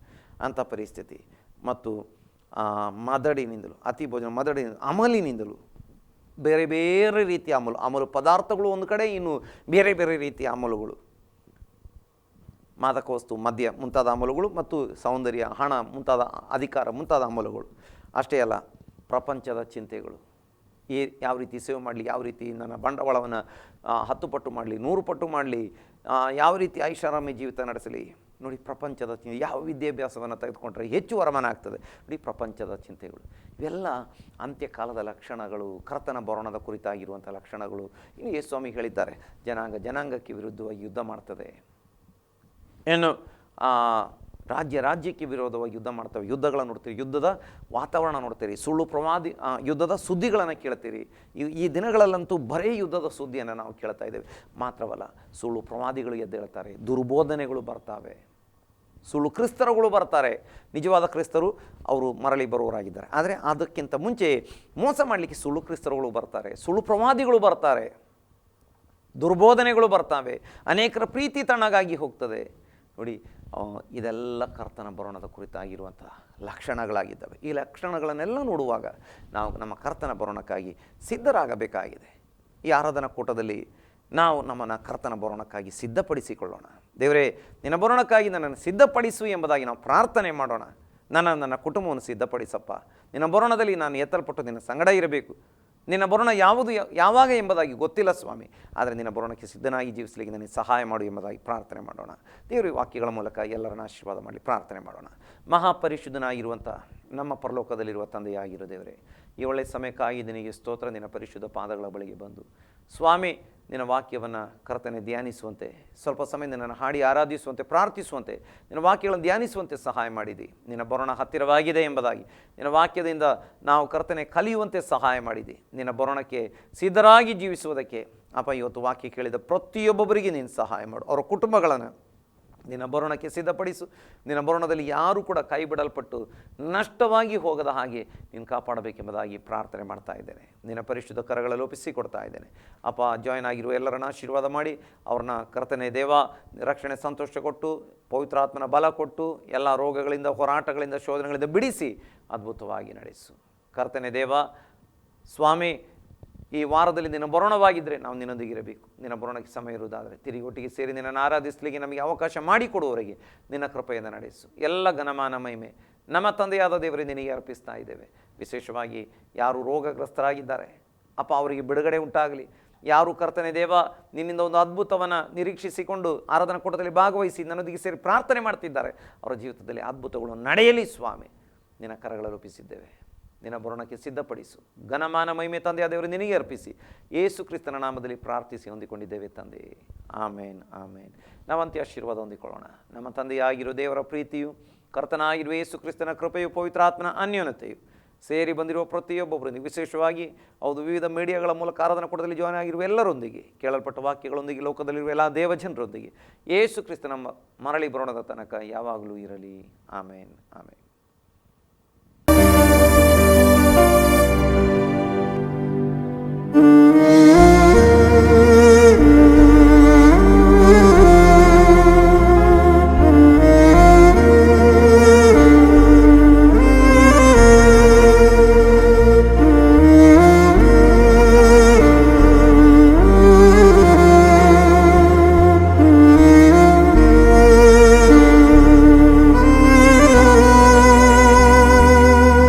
ಅಂಥ ಪರಿಸ್ಥಿತಿ. ಮತ್ತು ಮದಡಿನಿಂದಲೂ ಅತಿ ಭೋಜನ, ಮದಡಿನಿಂದಲೂ ಅಮಲಿನಿಂದಲೂ ಬೇರೆ ಬೇರೆ ರೀತಿಯ ಅಮಲು ಪದಾರ್ಥಗಳು ಒಂದು ಕಡೆ, ಇನ್ನು ಬೇರೆ ಬೇರೆ ರೀತಿಯ ಅಮಲುಗಳು, ಮಾದಕ ವಸ್ತು, ಮದ್ಯ ಮುಂತಾದ ಅಮಲುಗಳು ಮತ್ತು ಸೌಂದರ್ಯ, ಹಣ ಮುಂತಾದ ಅಧಿಕಾರ ಮುಂತಾದ ಅಮಲುಗಳು. ಅಷ್ಟೇ ಅಲ್ಲ, ಪ್ರಪಂಚದ ಚಿಂತೆಗಳು. ಯಾವ ರೀತಿ ಸೇವೆ ಮಾಡಲಿ, ಯಾವ ರೀತಿ ನನ್ನ ಬಂಡವಾಳವನ್ನು 10 ಪಟ್ಟು ಮಾಡಲಿ, 100 ಪಟ್ಟು ಮಾಡಲಿ, ಯಾವ ರೀತಿ ಐಷಾರಾಮಿ ಜೀವಿತ ನಡೆಸಲಿ. ನೋಡಿ, ಪ್ರಪಂಚದ ಚಿಂತೆ. ಯಾವ ವಿದ್ಯಾಭ್ಯಾಸವನ್ನು ತೆಗೆದುಕೊಂಡ್ರೆ ಹೆಚ್ಚು ವರಮಾನ ಆಗ್ತದೆ. ನೋಡಿ, ಪ್ರಪಂಚದ ಚಿಂತೆಗಳು. ಇವೆಲ್ಲ ಅಂತ್ಯಕಾಲದ ಲಕ್ಷಣಗಳು, ಕರ್ತನ ಬರೋಣದ ಕುರಿತಾಗಿರುವಂಥ ಲಕ್ಷಣಗಳು. ಇನ್ನು ಯೇಸು ಸ್ವಾಮಿ ಹೇಳಿದ್ದಾರೆ, ಜನಾಂಗಕ್ಕೆ ವಿರುದ್ಧವಾಗಿ ಯುದ್ಧ ಮಾಡ್ತದೆ, ಏನು ರಾಜ್ಯಕ್ಕೆ ವಿರೋಧವಾಗಿ ಯುದ್ಧ ಮಾಡ್ತವೆ. ಯುದ್ಧಗಳನ್ನು ನೋಡ್ತೀರಿ, ಯುದ್ಧದ ವಾತಾವರಣ ನೋಡ್ತೀರಿ, ಸುಳ್ಳು ಪ್ರವಾದಿ ಯುದ್ಧದ ಸುದ್ದಿಗಳನ್ನು ಕೇಳ್ತೀರಿ. ಈ ದಿನಗಳಲ್ಲಂತೂ ಬರೀ ಯುದ್ಧದ ಸುದ್ದಿಯನ್ನು ನಾವು ಕೇಳ್ತಾ ಇದ್ದೇವೆ. ಮಾತ್ರವಲ್ಲ, ಸುಳ್ಳು ಪ್ರವಾದಿಗಳು ಎದ್ದೇಳ್ತಾರೆ, ದುರ್ಬೋಧನೆಗಳು ಬರ್ತಾವೆ, ಸುಳ್ಳು ಕ್ರಿಸ್ತರುಗಳು ಬರ್ತಾರೆ. ನಿಜವಾದ ಕ್ರಿಸ್ತರು ಅವರು ಮರಳಿ ಬರುವವರಾಗಿದ್ದಾರೆ. ಆದರೆ ಅದಕ್ಕಿಂತ ಮುಂಚೆ ಮೋಸ ಮಾಡಲಿಕ್ಕೆ ಸುಳ್ಳು ಕ್ರಿಸ್ತರುಗಳು ಬರ್ತಾರೆ, ಸುಳ್ಳು ಪ್ರವಾದಿಗಳು ಬರ್ತಾರೆ, ದುರ್ಬೋಧನೆಗಳು ಬರ್ತಾವೆ, ಅನೇಕರ ಪ್ರೀತಿ ತಣ್ಣಗಾಗಿ ಹೋಗ್ತದೆ. ನೋಡಿ, ಇದೆಲ್ಲ ಕರ್ತನ ಬರೋಣದ ಕುರಿತಾಗಿರುವಂಥ ಲಕ್ಷಣಗಳಾಗಿದ್ದಾವೆ. ಈ ಲಕ್ಷಣಗಳನ್ನೆಲ್ಲ ನೋಡುವಾಗ ನಾವು ನಮ್ಮ ಕರ್ತನ ಬರೋಣಕ್ಕಾಗಿ ಸಿದ್ಧರಾಗಬೇಕಾಗಿದೆ. ಈ ಆರಾಧನಾ ಕೂಟದಲ್ಲಿ ನಾವು ನಮ್ಮನ್ನು ಕರ್ತನ ಬರೋಣಕ್ಕಾಗಿ ಸಿದ್ಧಪಡಿಸಿಕೊಳ್ಳೋಣ. ದೇವರೇ, ನಿನ್ನ ಬರೋಣಕ್ಕಾಗಿ ನನ್ನನ್ನು ಸಿದ್ಧಪಡಿಸು ಎಂಬುದಾಗಿ ನಾವು ಪ್ರಾರ್ಥನೆ ಮಾಡೋಣ. ನನ್ನ ಕುಟುಂಬವನ್ನು ಸಿದ್ಧಪಡಿಸಪ್ಪ. ನಿನ್ನ ಬರೋಣದಲ್ಲಿ ನಾನು ಎತ್ತಲ್ಪಟ್ಟು ನಿನ್ನ ಸಂಗಡ ಇರಬೇಕು. ನಿನ್ನ ಬರೋಣ ಯಾವಾಗ ಎಂಬುದಾಗಿ ಗೊತ್ತಿಲ್ಲ ಸ್ವಾಮಿ, ಆದರೆ ನಿನ್ನ ಬರೋಣಕ್ಕೆ ಸಿದ್ಧನಾಗಿ ಜೀವಿಸಲಿಕ್ಕೆ ನನಗೆ ಸಹಾಯ ಮಾಡು ಎಂಬುದಾಗಿ ಪ್ರಾರ್ಥನೆ ಮಾಡೋಣ. ದೇವರ ವಾಕ್ಯಗಳ ಮೂಲಕ ಎಲ್ಲರನ್ನ ಆಶೀರ್ವಾದ ಮಾಡಲಿ ಪ್ರಾರ್ಥನೆ ಮಾಡೋಣ. ಮಹಾಪರಿಶುದ್ಧನಾಗಿರುವಂಥ ನಮ್ಮ ಪರಲೋಕದಲ್ಲಿರುವ ತಂದೆಯಾಗಿರೋ ದೇವರೇ, ಈ ಒಳ್ಳೆಯ ಸಮಯಕ್ಕಾಗಿ ನಿನಗೆ ಸ್ತೋತ್ರ. ನಿನ್ನ ಪರಿಶುದ್ಧ ಪಾದಗಳ ಬಳಿಗೆ ಬಂದು ಸ್ವಾಮಿ, ನಿನ್ನ ವಾಕ್ಯವನ್ನು ಕರ್ತನೆ ಧ್ಯಾನಿಸುವಂತೆ, ಸ್ವಲ್ಪ ಸಮಯ ನಿನ್ನನ್ನು ಹಾಡಿ ಆರಾಧಿಸುವಂತೆ, ಪ್ರಾರ್ಥಿಸುವಂತೆ, ನಿನ್ನ ವಾಕ್ಯಗಳನ್ನು ಧ್ಯಾನಿಸುವಂತೆ ಸಹಾಯ ಮಾಡಿದಿ. ನಿನ್ನ ಬರೋಣ ಹತ್ತಿರವಾಗಿದೆ ಎಂಬುದಾಗಿ ನಿನ್ನ ವಾಕ್ಯದಿಂದ ನಾವು ಕರ್ತನೆ ಕಲಿಯುವಂತೆ ಸಹಾಯ ಮಾಡಿದಿ. ನಿನ್ನ ಬರೋಣಕ್ಕೆ ಸಿದ್ಧರಾಗಿ ಜೀವಿಸುವುದಕ್ಕೆ ಅಪ್ಪ, ಇವತ್ತು ವಾಕ್ಯ ಕೇಳಿದ ಪ್ರತಿಯೊಬ್ಬೊಬ್ಬರಿಗೆ ನೀನು ಸಹಾಯ ಮಾಡು. ಅವರ ಕುಟುಂಬಗಳನ್ನು ನಿನ್ನ ಬರೋಣಕ್ಕೆ ಸಿದ್ಧಪಡಿಸು. ನಿನ್ನ ಬರೋಣದಲ್ಲಿ ಯಾರೂ ಕೂಡ ಕೈ ಬಿಡಲ್ಪಟ್ಟು ನಷ್ಟವಾಗಿ ಹೋಗದ ಹಾಗೆ ನೀನು ಕಾಪಾಡಬೇಕೆಂಬುದಾಗಿ ಪ್ರಾರ್ಥನೆ ಮಾಡ್ತಾ ಇದ್ದೇನೆ. ನಿನ್ನ ಪರಿಶುದ್ಧ ಕರಗಳಲ್ಲಿ ಒಪ್ಪಿಸಿಕೊಡ್ತಾ ಇದ್ದೇನೆ ಅಪ್ಪ. ಜಾಯ್ನ್ ಆಗಿರುವ ಎಲ್ಲರನ್ನ ಆಶೀರ್ವಾದ ಮಾಡಿ, ಅವ್ರನ್ನ ಕರ್ತನೆ ದೇವ ರಕ್ಷಣೆ ಸಂತೋಷ ಕೊಟ್ಟು, ಪವಿತ್ರಾತ್ಮನ ಬಲ ಕೊಟ್ಟು, ಎಲ್ಲ ರೋಗಗಳಿಂದ, ಹೋರಾಟಗಳಿಂದ, ಶೋಧನೆಗಳಿಂದ ಬಿಡಿಸಿ ಅದ್ಭುತವಾಗಿ ನಡೆಸು. ಕರ್ತನೆ ದೇವ ಸ್ವಾಮಿ, ಈ ವಾರದಲ್ಲಿ ನಿನ್ನ ಬರೋಣವಾಗಿದ್ದರೆ ನಾವು ನಿನ್ನೊಂದಿಗಿರಬೇಕು. ನಿನ್ನ ಬರೋಣಕ್ಕೆ ಸಮಯ ಇರುವುದಾದರೆ ತಿರುಗಿ ಒಟ್ಟಿಗೆ ಸೇರಿ ನಿನ್ನನ್ನು ಆರಾಧಿಸಲಿಕ್ಕೆ ನಮಗೆ ಅವಕಾಶ ಮಾಡಿಕೊಡುವವರೆಗೆ ನಿನ್ನ ಕೃಪೆಯಿಂದ ನಡೆಸು. ಎಲ್ಲ ಘನಮಾನ ಮಹಿಮೆ ನಮ್ಮ ತಂದೆಯಾದ ದೇವರೇ ನಿನಗೆ ಅರ್ಪಿಸ್ತಾ ಇದ್ದೇವೆ. ವಿಶೇಷವಾಗಿ ಯಾರು ರೋಗಗ್ರಸ್ತರಾಗಿದ್ದಾರೆ ಅಪ್ಪ, ಅವರಿಗೆ ಬಿಡುಗಡೆ ಉಂಟಾಗಲಿ. ಯಾರು ಕರ್ತನೆ ದೇವ ನಿನ್ನಿಂದ ಒಂದು ಅದ್ಭುತವನ್ನು ನಿರೀಕ್ಷಿಸಿಕೊಂಡು ಆರಾಧನಾ ಕೂಟದಲ್ಲಿ ಭಾಗವಹಿಸಿ ನನ್ನೊಂದಿಗೆ ಸೇರಿ ಪ್ರಾರ್ಥನೆ ಮಾಡ್ತಿದ್ದಾರೆ, ಅವರ ಜೀವಿತದಲ್ಲಿ ಅದ್ಭುತಗಳು ನಡೆಯಲಿ ಸ್ವಾಮಿ. ನಿನ್ನ ಕರಗಳಲ್ಲಿ ಒಪ್ಪಿಸಿದ್ದೇವೆ. ನಿನ್ನ ಬರೋಣಕ್ಕೆ ಸಿದ್ಧಪಡಿಸು. ಘನಮಾನ ಮಹಿಮೆ ತಂದೆಯಾದ ದೇವರು ನಿನಗೆ ಅರ್ಪಿಸಿ ಯೇಸು ಕ್ರಿಸ್ತನ ನಾಮದಲ್ಲಿ ಪ್ರಾರ್ಥಿಸಿ ಹೊಂದಿಕೊಂಡಿದ್ದೇವೆ ತಂದೆ. ಆಮೇನ್ ಆಮೇನ್. ನಾವಂತೆ ಆಶೀರ್ವಾದ ಹೊಂದಿಕೊಳ್ಳೋಣ. ನಮ್ಮ ತಂದೆಯಾಗಿರೋ ದೇವರ ಪ್ರೀತಿಯು, ಕರ್ತನಾಗಿರುವ ಯೇಸು ಕ್ರಿಸ್ತನ ಕೃಪೆಯು, ಪವಿತ್ರಾತ್ಮನ ಅನ್ಯೋನ್ಯತೆಯು ಸೇರಿ ಬಂದಿರುವ ಪ್ರತಿಯೊಬ್ಬೊಬ್ಬರೊಂದಿಗೆ, ವಿಶೇಷವಾಗಿ ಹೌದು ವಿವಿಧ ಮೀಡಿಯಾಗಳ ಮೂಲಕ ಆರಾಧನಾ ಕೂಟದಲ್ಲಿ ಜಾಯ್ನ್ ಆಗಿರುವ ಎಲ್ಲರೊಂದಿಗೆ, ಕೇಳಲ್ಪಟ್ಟ ವಾಕ್ಯಗಳೊಂದಿಗೆ, ಲೋಕದಲ್ಲಿರುವ ಎಲ್ಲ ದೇವಜನರೊಂದಿಗೆ ಯೇಸು ಕ್ರಿಸ್ತನ ಮರಳಿ ಬರೋಣದ ತನಕ ಯಾವಾಗಲೂ ಇರಲಿ. ಆಮೇನ್ ಆಮೇನ್.